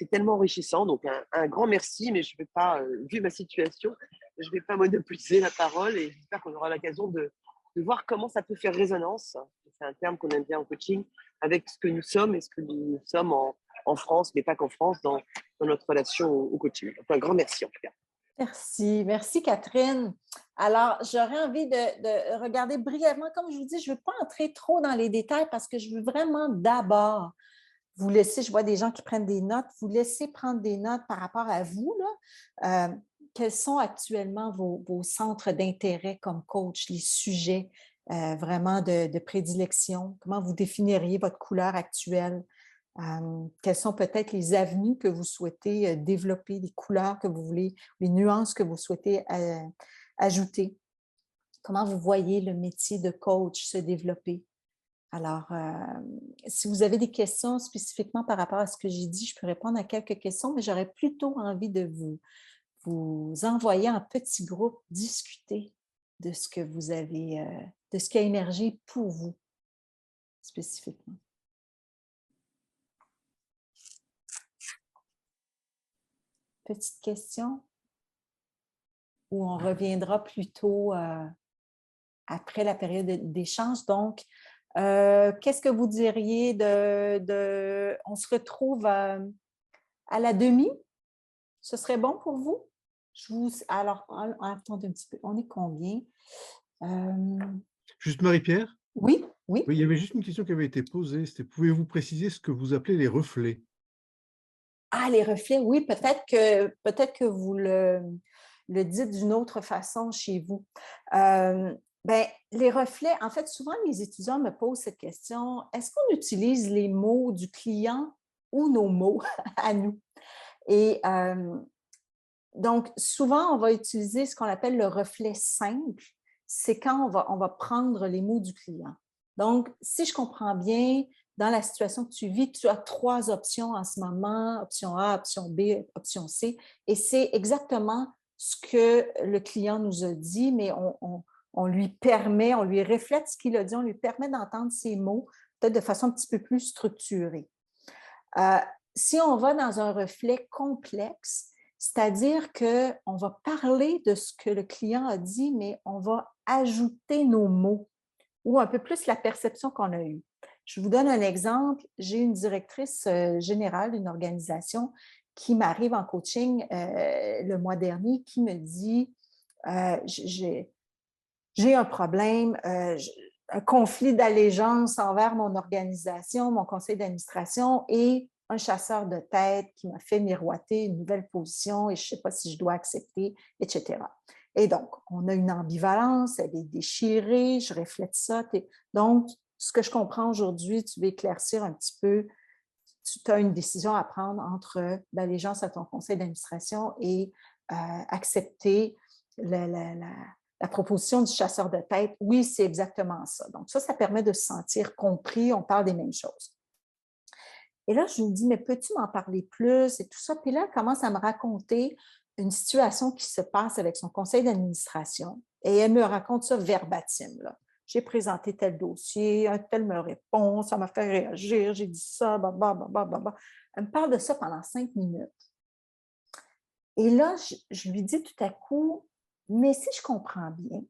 tellement enrichissant. Donc un grand merci, mais je ne vais pas, vu ma situation, je ne vais pas monopoliser la parole et j'espère qu'on aura l'occasion de voir comment ça peut faire résonance. C'est un terme qu'on aime bien en coaching, avec ce que nous sommes et ce que nous sommes en France, mais pas qu'en France, dans notre relation au coaching. Donc, un grand merci en tout cas. Merci Catherine. Alors, j'aurais envie de regarder brièvement, comme je vous dis, je ne veux pas entrer trop dans les détails parce que je veux vraiment d'abord vous laisser, je vois des gens qui prennent des notes, vous laisser prendre des notes par rapport à vous, là. Quels sont actuellement vos centres d'intérêt comme coach, les sujets vraiment de prédilection? Comment vous définiriez votre couleur actuelle? Quelles sont peut-être les avenues que vous souhaitez développer, les couleurs que vous voulez, les nuances que vous souhaitez ajouter? Comment vous voyez le métier de coach se développer? Alors, si vous avez des questions spécifiquement par rapport à ce que j'ai dit, je peux répondre à quelques questions, mais j'aurais plutôt envie de vous envoyer en petits groupes discuter de ce que vous avez, de ce qui a émergé pour vous spécifiquement. Petite question? Ou on reviendra plutôt après la période d'échange. Donc, qu'est-ce que vous diriez on se retrouve à la demi? Ce serait bon pour vous? Alors, attendez un petit peu. On est combien? Juste Marie-Pierre? Oui, oui. Oui, il y avait juste une question qui avait été posée. C'était, pouvez-vous préciser ce que vous appelez les reflets? Ah, les reflets, oui. Peut-être que vous le dites d'une autre façon chez vous. Les reflets, en fait, souvent, les étudiants me posent cette question, est-ce qu'on utilise les mots du client ou nos mots à nous? Et donc, souvent, on va utiliser ce qu'on appelle le reflet simple. C'est quand on va prendre les mots du client. Donc, si je comprends bien, dans la situation que tu vis, tu as 3 options en ce moment, option A, option B, option C, et c'est exactement ce que le client nous a dit, mais on lui permet, on lui reflète ce qu'il a dit, on lui permet d'entendre ces mots peut-être de façon un petit peu plus structurée. Si on va dans un reflet complexe, c'est-à-dire qu'on va parler de ce que le client a dit, mais on va ajouter nos mots ou un peu plus la perception qu'on a eue. Je vous donne un exemple. J'ai une directrice générale d'une organisation qui m'arrive en coaching le mois dernier, qui me dit j'ai un problème, un conflit d'allégeance envers mon organisation, mon conseil d'administration et un chasseur de tête qui m'a fait miroiter une nouvelle position et je ne sais pas si je dois accepter, etc. Et donc, on a une ambivalence, elle est déchirée, je reflète ça. Donc, ce que je comprends aujourd'hui, tu veux éclaircir un petit peu, tu as une décision à prendre entre l'allégeance à ton conseil d'administration et accepter la proposition du chasseur de tête. Oui, c'est exactement ça. Donc, ça permet de se sentir compris, on parle des mêmes choses. Et là, je lui dis, mais peux-tu m'en parler plus et tout ça? Puis là, elle commence à me raconter une situation qui se passe avec son conseil d'administration et elle me raconte ça verbatim. J'ai présenté tel dossier, un tel me répond, ça m'a fait réagir, j'ai dit ça, blablabla. Elle me parle de ça pendant 5 minutes. Et là, je lui dis tout à coup, mais si je comprends bien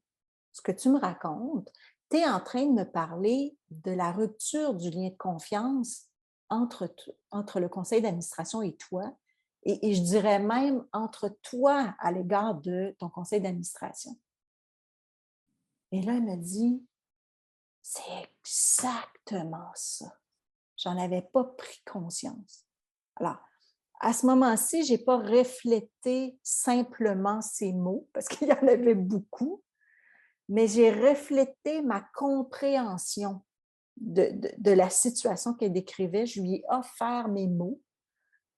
ce que tu me racontes, tu es en train de me parler de la rupture du lien de confiance entre le conseil d'administration et toi, et je dirais même entre toi à l'égard de ton conseil d'administration. Et là, elle me dit, c'est exactement ça. J'en avais pas pris conscience. Alors, à ce moment-ci, je n'ai pas reflété simplement ces mots, parce qu'il y en avait beaucoup, mais j'ai reflété ma compréhension de la situation qu'elle décrivait. Je lui ai offert mes mots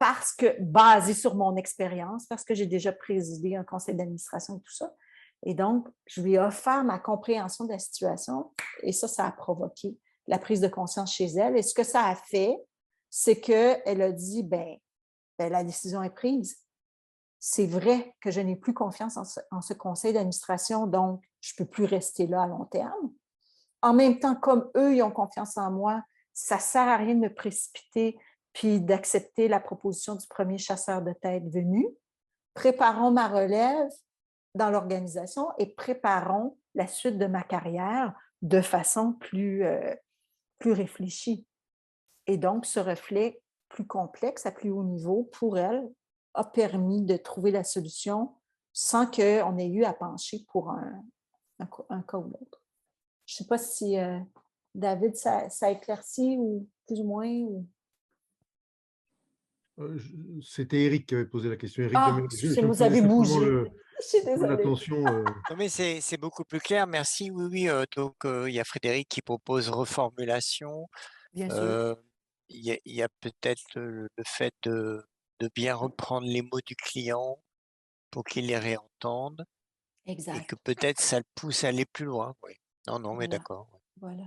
parce que, basé sur mon expérience, parce que j'ai déjà présidé un conseil d'administration et tout ça. Et donc, je lui ai offert ma compréhension de la situation et ça a provoqué la prise de conscience chez elle. Et ce que ça a fait, c'est qu'elle a dit, la décision est prise. C'est vrai que je n'ai plus confiance en ce conseil d'administration, donc je ne peux plus rester là à long terme. En même temps, comme eux, ils ont confiance en moi, ça ne sert à rien de me précipiter puis d'accepter la proposition du premier chasseur de tête venu. Préparons ma relève dans l'organisation et préparons la suite de ma carrière de façon plus réfléchie. Et donc, ce reflet plus complexe, à plus haut niveau, pour elle, a permis de trouver la solution sans qu'on ait eu à pencher pour un cas ou l'autre. Je ne sais pas si, David, ça éclaircit ou plus ou moins. Ou... C'était Eric qui avait posé la question. Eric Ah, Demel. Je vous faisais avez simplement bougé. Je suis point désolée. d'attention. Non, mais c'est beaucoup plus clair, merci. Oui, oui. Donc, il y a Frédéric qui propose reformulation. Bien sûr. Il y a peut-être le fait de bien reprendre les mots du client pour qu'il les réentende et Exact. que peut-être ça le pousse à aller plus loin. Oui. Non, mais Voilà. d'accord. Voilà.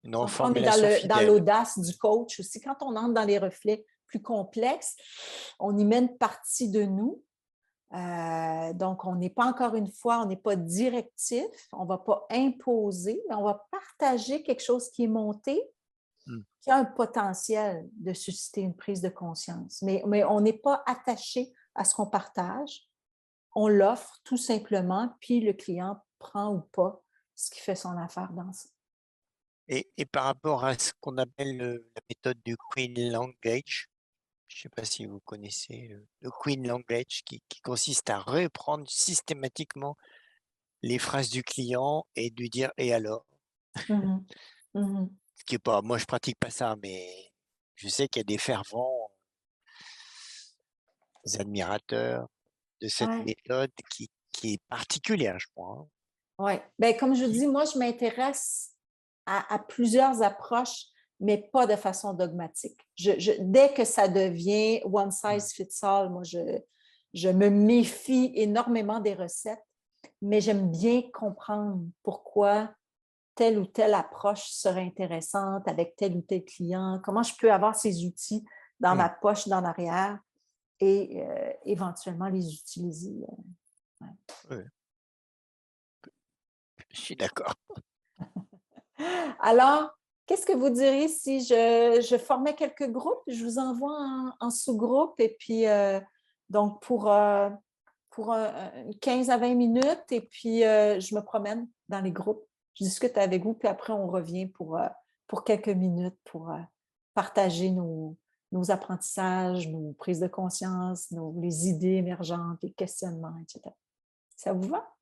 Une On est reformulation dans fidèle. l'audace du coach aussi. Quand on entre dans les reflets plus complexes, on y met une partie de nous. Donc, on n'est pas encore une fois, on n'est pas directif, on ne va pas imposer, mais on va partager quelque chose qui est monté, qui a un potentiel de susciter une prise de conscience. Mais on n'est pas attaché à ce qu'on partage. On l'offre tout simplement, puis le client prend ou pas ce qui fait son affaire dans ça. Et par rapport à ce qu'on appelle la méthode du Queen Language, je ne sais pas si vous connaissez le Queen Language qui consiste à reprendre systématiquement les phrases du client et de lui dire « et alors ?» Ce qui est pas, moi je pratique pas ça, mais je sais qu'il y a des fervents admirateurs de cette méthode qui est particulière, je crois. Hein. Oui, comme je dis, moi je m'intéresse à plusieurs approches, mais pas de façon dogmatique. Dès que ça devient one size fits all, moi je me méfie énormément des recettes, mais j'aime bien comprendre pourquoi telle ou telle approche serait intéressante avec tel ou tel client, comment je peux avoir ces outils dans ma poche, dans l'arrière et éventuellement les utiliser. Oui. Je suis d'accord. Alors, qu'est-ce que vous diriez si je formais quelques groupes? Je vous envoie en sous-groupe et puis donc pour 15 à 20 minutes et puis je me promène dans les groupes. Je discute avec vous, puis après on revient pour pour quelques minutes pour partager nos apprentissages, nos prises de conscience, les idées émergentes, les questionnements, etc. Ça vous va?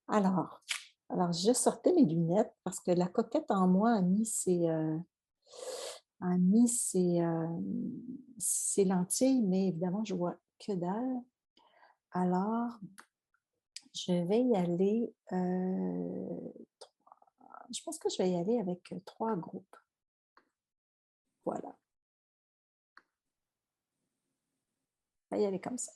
Alors, je sortais mes lunettes parce que la coquette en moi a mis ses lentilles, mais évidemment, je vois que dalle. Alors, je vais y aller, je pense que je vais y aller avec 3 groupes. Voilà. On va y aller comme ça.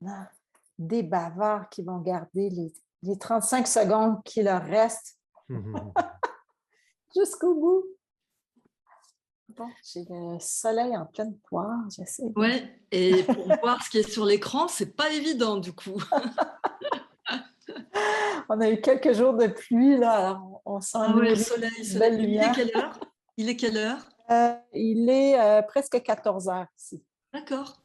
Non, des bavards qui vont garder les 35 secondes qui leur restent jusqu'au bout. Bon, j'ai le soleil en pleine poire, j'essaie. Ouais, et pour voir ce qui est sur l'écran, c'est pas évident du coup. On a eu quelques jours de pluie, là, alors on sent Ah ouais, le une soleil. belle Il est lumière. quelle heure? Il est quelle heure? Il est presque 14 heures ici. D'accord.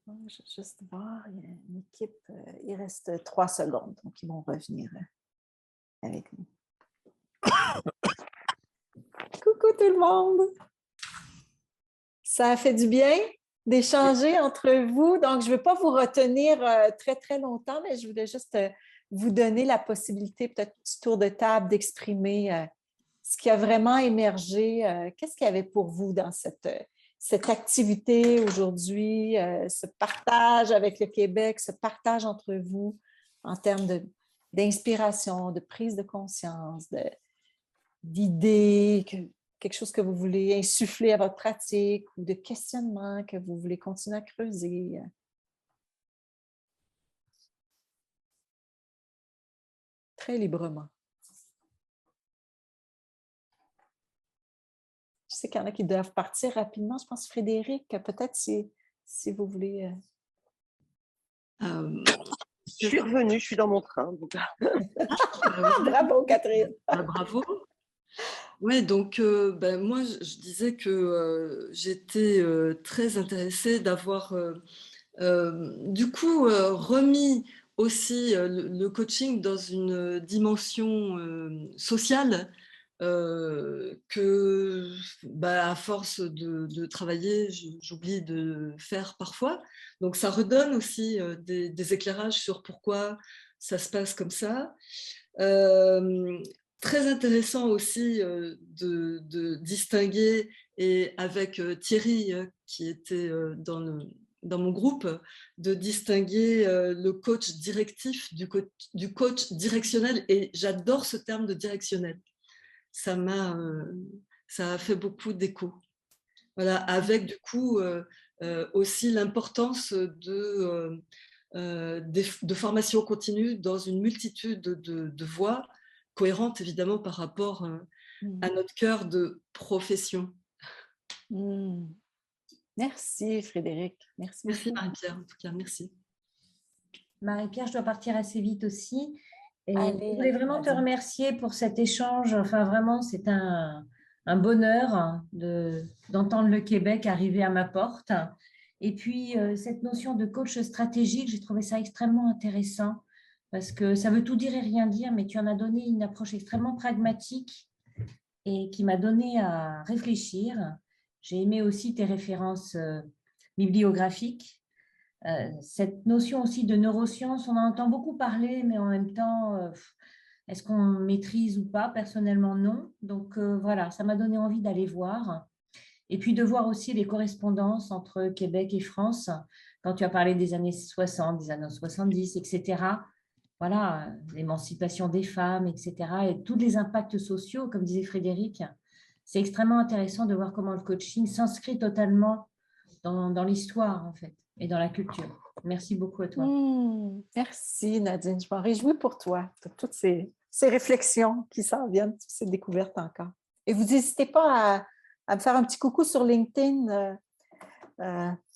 Je vais juste voir, il y a une équipe, il reste 3 secondes, donc ils vont revenir avec nous. Coucou tout le monde! Ça a fait du bien d'échanger entre vous. Donc, je ne veux pas vous retenir très, très longtemps, mais je voulais juste vous donner la possibilité, peut-être un petit tour de table, d'exprimer ce qui a vraiment émergé. Qu'est-ce qu'il y avait pour vous dans cette activité aujourd'hui, ce partage avec le Québec, ce partage entre vous en termes d'inspiration, de prise de conscience, d'idées, quelque chose que vous voulez insuffler à votre pratique ou de questionnement que vous voulez continuer à creuser. Très librement. Je sais qu'il y en a qui doivent partir rapidement. Je pense, Frédéric, peut-être si vous voulez... Je suis revenue, je suis dans mon train. Donc... Bravo, Catherine! Bravo! Oui, donc moi, je disais que j'étais très intéressée d'avoir du coup remis aussi le coaching dans une dimension sociale que à force de travailler, j'oublie de faire parfois. Donc ça redonne aussi des éclairages sur pourquoi ça se passe comme ça. Très intéressant aussi de distinguer, et avec Thierry qui était dans mon groupe, de distinguer le coach directif du coach directionnel. Et j'adore ce terme de directionnel. Ça a fait beaucoup d'écho. Voilà, avec du coup aussi l'importance de formation continue dans une multitude de voies, cohérentes évidemment par rapport à notre cœur de profession. Merci Frédéric. Merci Marie-Pierre, en tout cas, merci. Marie-Pierre, je dois partir assez vite aussi. Et Allez, je voulais vraiment te remercier pour cet échange. Enfin, vraiment, c'est un bonheur d'entendre le Québec arriver à ma porte. Et puis, cette notion de coach stratégique, j'ai trouvé ça extrêmement intéressant parce que ça veut tout dire et rien dire, mais tu en as donné une approche extrêmement pragmatique et qui m'a donné à réfléchir. J'ai aimé aussi tes références bibliographiques. Cette notion aussi de neurosciences, on en entend beaucoup parler, mais en même temps, est-ce qu'on maîtrise ou pas? Personnellement, non. Donc voilà, ça m'a donné envie d'aller voir. Et puis de voir aussi les correspondances entre Québec et France, quand tu as parlé des années 60, des années 70, etc. Voilà, l'émancipation des femmes, etc. Et tous les impacts sociaux, comme disait Frédéric. C'est extrêmement intéressant de voir comment le coaching s'inscrit totalement dans l'histoire, en fait, et dans la culture. Merci beaucoup à toi. Merci Nadine, je m'en réjouis pour toi, pour toutes ces réflexions qui s'en viennent, toutes ces découvertes encore. Et vous n'hésitez pas à me faire un petit coucou sur LinkedIn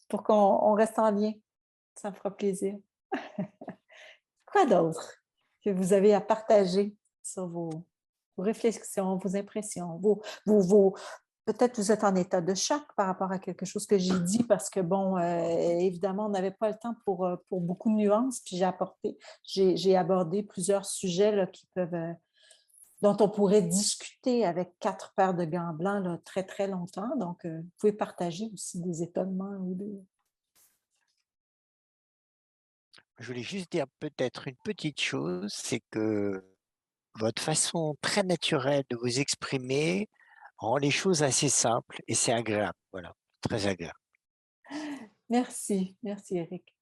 pour qu'on reste en lien. Ça me fera plaisir. Quoi d'autre que vous avez à partager sur vos réflexions, vos impressions, peut-être vous êtes en état de choc par rapport à quelque chose que j'ai dit parce que, bon, évidemment, on n'avait pas le temps pour beaucoup de nuances, puis j'ai abordé plusieurs sujets là, dont on pourrait discuter avec 4 paires de gants blancs là, très, très longtemps. Donc, vous pouvez partager aussi des étonnements ou des... Je voulais juste dire peut-être une petite chose, c'est que votre façon très naturelle de vous exprimer rend les choses assez simples et c'est agréable. Voilà, très agréable. Merci Eric.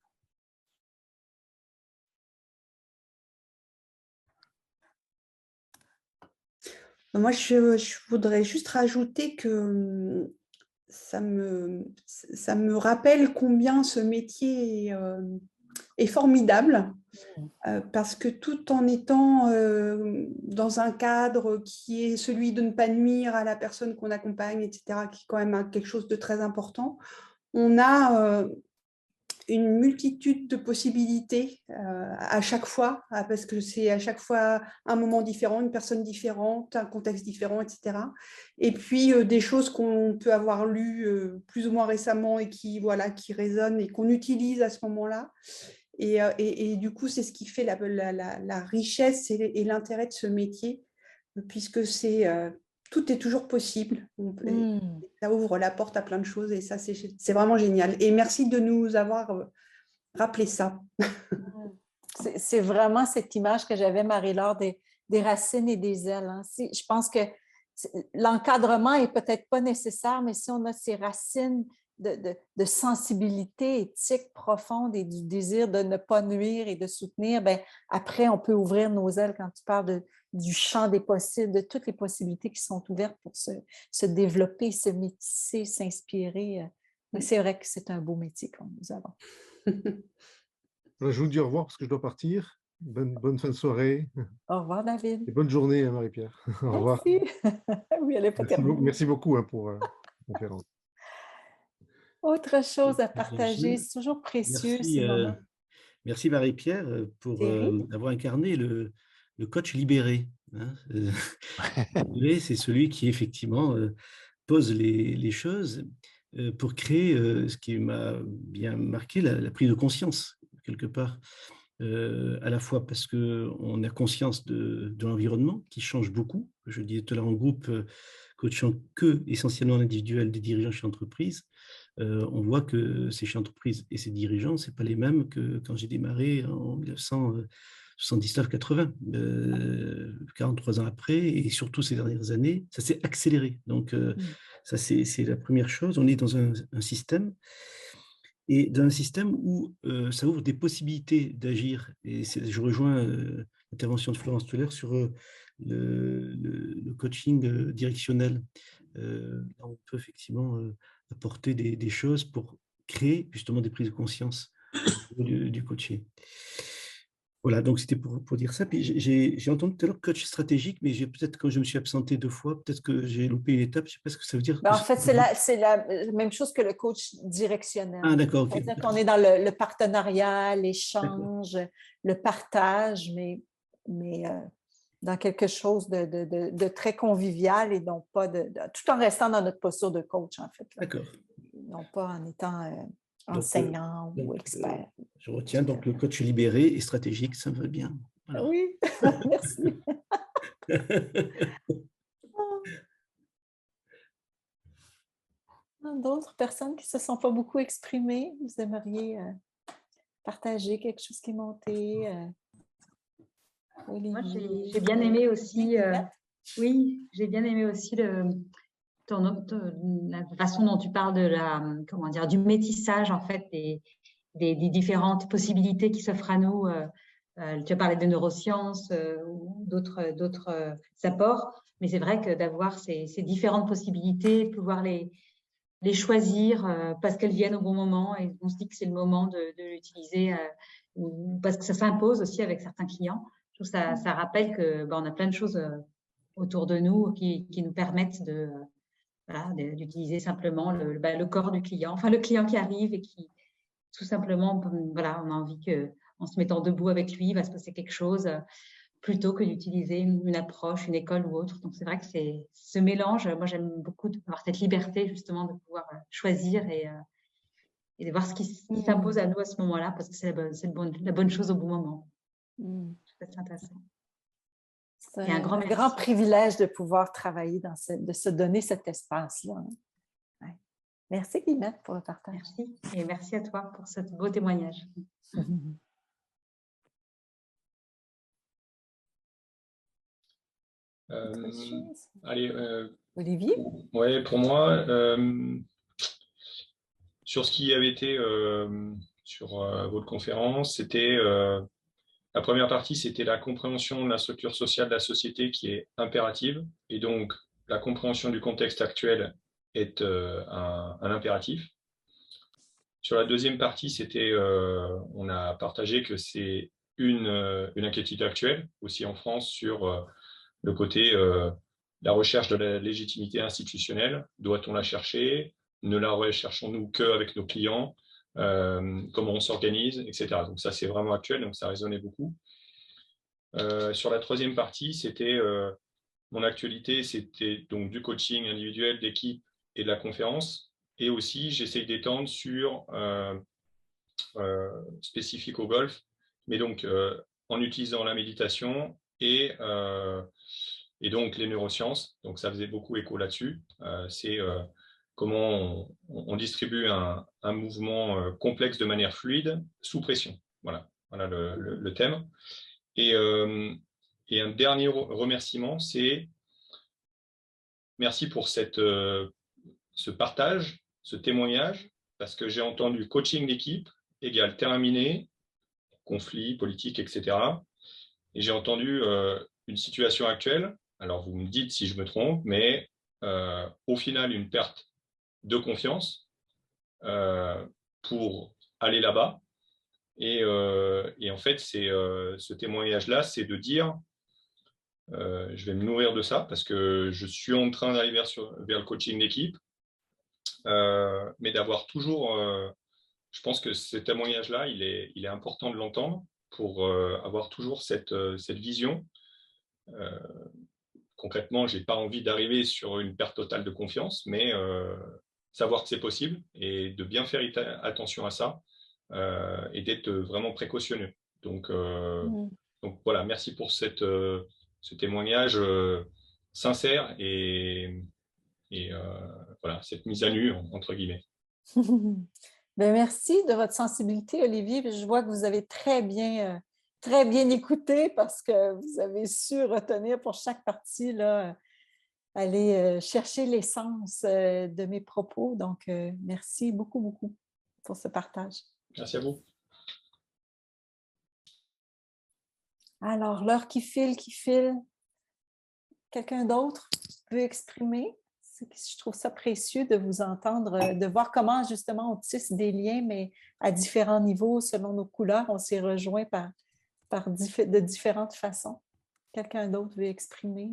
Moi, je voudrais juste rajouter que ça me rappelle combien ce métier est formidable. Parce que tout en étant dans un cadre qui est celui de ne pas nuire à la personne qu'on accompagne, etc., qui est quand même quelque chose de très important, on a une multitude de possibilités à chaque fois, parce que c'est à chaque fois un moment différent, une personne différente, un contexte différent, etc. Et puis des choses qu'on peut avoir lues plus ou moins récemment et qui résonnent et qu'on utilise à ce moment-là. Et du coup, c'est ce qui fait la richesse et l'intérêt de ce métier, puisque tout est toujours possible. Ça ouvre la porte à plein de choses et ça, c'est vraiment génial. Et merci de nous avoir rappelé ça. C'est vraiment cette image que j'avais, Marie-Laure, des racines et des ailes. Hein. Je pense que l'encadrement n'est peut-être pas nécessaire, mais si on a ces racines de sensibilité éthique profonde et du désir de ne pas nuire et de soutenir, bien, après, on peut ouvrir nos ailes quand tu parles du champ des possibles, de toutes les possibilités qui sont ouvertes pour se développer, se métisser, s'inspirer. C'est vrai que c'est un beau métier que nous avons. Je vous dis au revoir parce que je dois partir. Bonne fin de soirée. Au revoir, David. Et bonne journée, Marie-Pierre. Au revoir. Merci. Oui, elle n'est pas terminée. Merci beaucoup pour la conférence. Autre chose à partager, c'est toujours précieux ces moments. Merci Marie-Pierre pour avoir incarné le coach libéré. Hein. C'est celui qui effectivement pose les choses pour créer ce qui m'a bien marqué, la prise de conscience quelque part. À la fois parce qu'on a conscience de l'environnement qui change beaucoup. Je disais tout à l'heure en groupe, coachant essentiellement l'individuel des dirigeants chez l'entreprise. On voit que ces chefs d'entreprise et ces dirigeants, ce n'est pas les mêmes que quand j'ai démarré en 1979-80, 43 ans après, et surtout ces dernières années, ça s'est accéléré. Donc, ça, c'est la première chose. On est dans un système, et dans un système où ça ouvre des possibilités d'agir. Et je rejoins l'intervention de Florence tout à l'heure sur le coaching directionnel. On peut effectivement apporter des choses pour créer justement des prises de conscience du coaché. Voilà, donc c'était pour dire ça. Puis j'ai entendu tout à l'heure coach stratégique, mais peut-être quand je me suis absenté 2 fois, peut-être que j'ai loupé une étape. Je ne sais pas ce que ça veut dire. En fait, c'est la même chose que le coach directionnel. Ah, d'accord. Okay. C'est-à-dire qu'on est dans le partenariat, l'échange, le partage, mais dans quelque chose de très convivial et donc pas tout en restant dans notre posture de coach, en fait. D'accord. Non pas en étant enseignant ou expert. Je retiens donc le coach libéré et stratégique, ça me va bien. Voilà. Oui, merci. D'autres personnes qui ne se sont pas beaucoup exprimées, vous aimeriez partager quelque chose qui est monté? Moi, j'ai bien aimé aussi, j'ai bien aimé aussi la façon dont tu parles du métissage en fait des différentes possibilités qui s'offrent à nous. Tu as parlé de neurosciences ou d'autres apports, mais c'est vrai que d'avoir ces différentes possibilités, de pouvoir les choisir parce qu'elles viennent au bon moment et on se dit que c'est le moment de l'utiliser parce que ça s'impose aussi avec certains clients. Je trouve que ça rappelle que on a plein de choses autour de nous qui nous permettent d'utiliser simplement le corps du client, enfin le client qui arrive et qui tout simplement, on a envie qu'en se mettant debout avec lui, il va se passer quelque chose plutôt que d'utiliser une approche, une école ou autre. Donc c'est vrai que c'est ce mélange, moi j'aime beaucoup avoir cette liberté justement de pouvoir choisir et de voir ce qui s'impose à nous à ce moment-là parce que c'est la bonne chose au bon moment. C'est intéressant. C'est un grand privilège de pouvoir travailler de se donner cet espace-là. Ouais. Merci Guillemette pour le partage. Merci et merci à toi pour ce beau témoignage. Olivier? Oui, pour moi, sur ce qui avait été sur votre conférence, c'était la première partie, c'était la compréhension de la structure sociale de la société qui est impérative, et donc la compréhension du contexte actuel est un impératif. Sur la deuxième partie, on a partagé que c'est une inquiétude actuelle, aussi en France, sur le côté la recherche de la légitimité institutionnelle. Doit-on la chercher? Ne la recherchons-nous qu'avec nos clients? Comment on s'organise, etc. Donc ça, c'est vraiment actuel, donc ça résonnait beaucoup. Sur la troisième partie, mon actualité, c'était donc du coaching individuel, d'équipe et de la conférence. Et aussi, j'essaye d'étendre sur spécifique au golf, mais donc en utilisant la méditation et donc les neurosciences. Donc ça faisait beaucoup écho là-dessus. C'est comment on distribue un mouvement complexe de manière fluide sous pression. Voilà le thème. Et un dernier remerciement, c'est merci pour ce partage, ce témoignage, parce que j'ai entendu coaching d'équipe égale terminé, conflit, politique, etc. Et j'ai entendu une situation actuelle, alors vous me dites si je me trompe, mais au final, une perte de confiance pour aller là-bas. Et en fait, ce témoignage-là, c'est de dire, je vais me nourrir de ça parce que je suis en train d'arriver vers le coaching d'équipe, mais d'avoir toujours, je pense que ce témoignage-là, il est important de l'entendre pour avoir toujours cette vision. Concrètement, je n'ai pas envie d'arriver sur une perte totale de confiance, mais savoir que c'est possible et de bien faire attention à ça et d'être vraiment précautionneux. Donc voilà, merci pour ce témoignage sincère et voilà, cette mise à nu, entre guillemets. Ben, merci de votre sensibilité, Olivier. Je vois que vous avez très bien écouté parce que vous avez su retenir pour chaque partie, là, aller chercher l'essence de mes propos. Donc, merci beaucoup, beaucoup pour ce partage. Merci à vous. Alors, l'heure qui file. Quelqu'un d'autre veut exprimer? Je trouve ça précieux de vous entendre, de voir comment justement on tisse des liens, mais à différents niveaux, selon nos couleurs, on s'est rejoints de différentes façons. Quelqu'un d'autre veut exprimer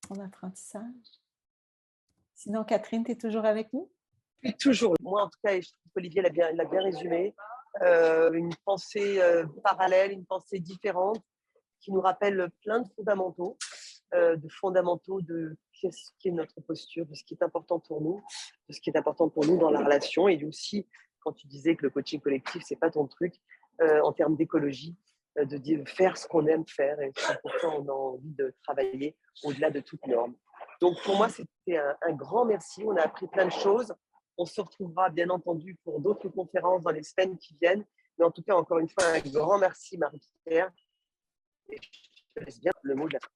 son apprentissage? Sinon, Catherine, tu es toujours avec nous? Oui, toujours. Moi, en tout cas, je trouve qu'Olivier l'a bien résumé. Une pensée parallèle, une pensée différente qui nous rappelle plein de fondamentaux de ce qui est notre posture, de ce qui est important pour nous, de ce qui est important pour nous dans la relation. Et aussi, quand tu disais que le coaching collectif, c'est pas ton truc, en termes d'écologie, de faire ce qu'on aime faire et pourquoi on a envie de travailler au-delà de toute norme. Donc pour moi, c'était un grand merci. On a appris plein de choses. On se retrouvera bien entendu pour d'autres conférences dans les semaines qui viennent. Mais en tout cas, encore une fois, un grand merci, Marie-Pierre. Et je te laisse bien le mot de la fin.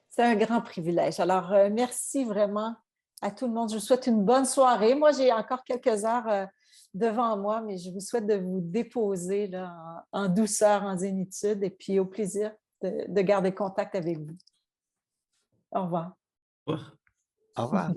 C'est un grand privilège. Alors, merci vraiment à tout le monde. Je vous souhaite une bonne soirée. Moi, j'ai encore quelques heures devant moi, mais je vous souhaite de vous déposer là, en douceur, en zénitude, et puis au plaisir de garder contact avec vous. Au revoir. Au revoir. Au revoir.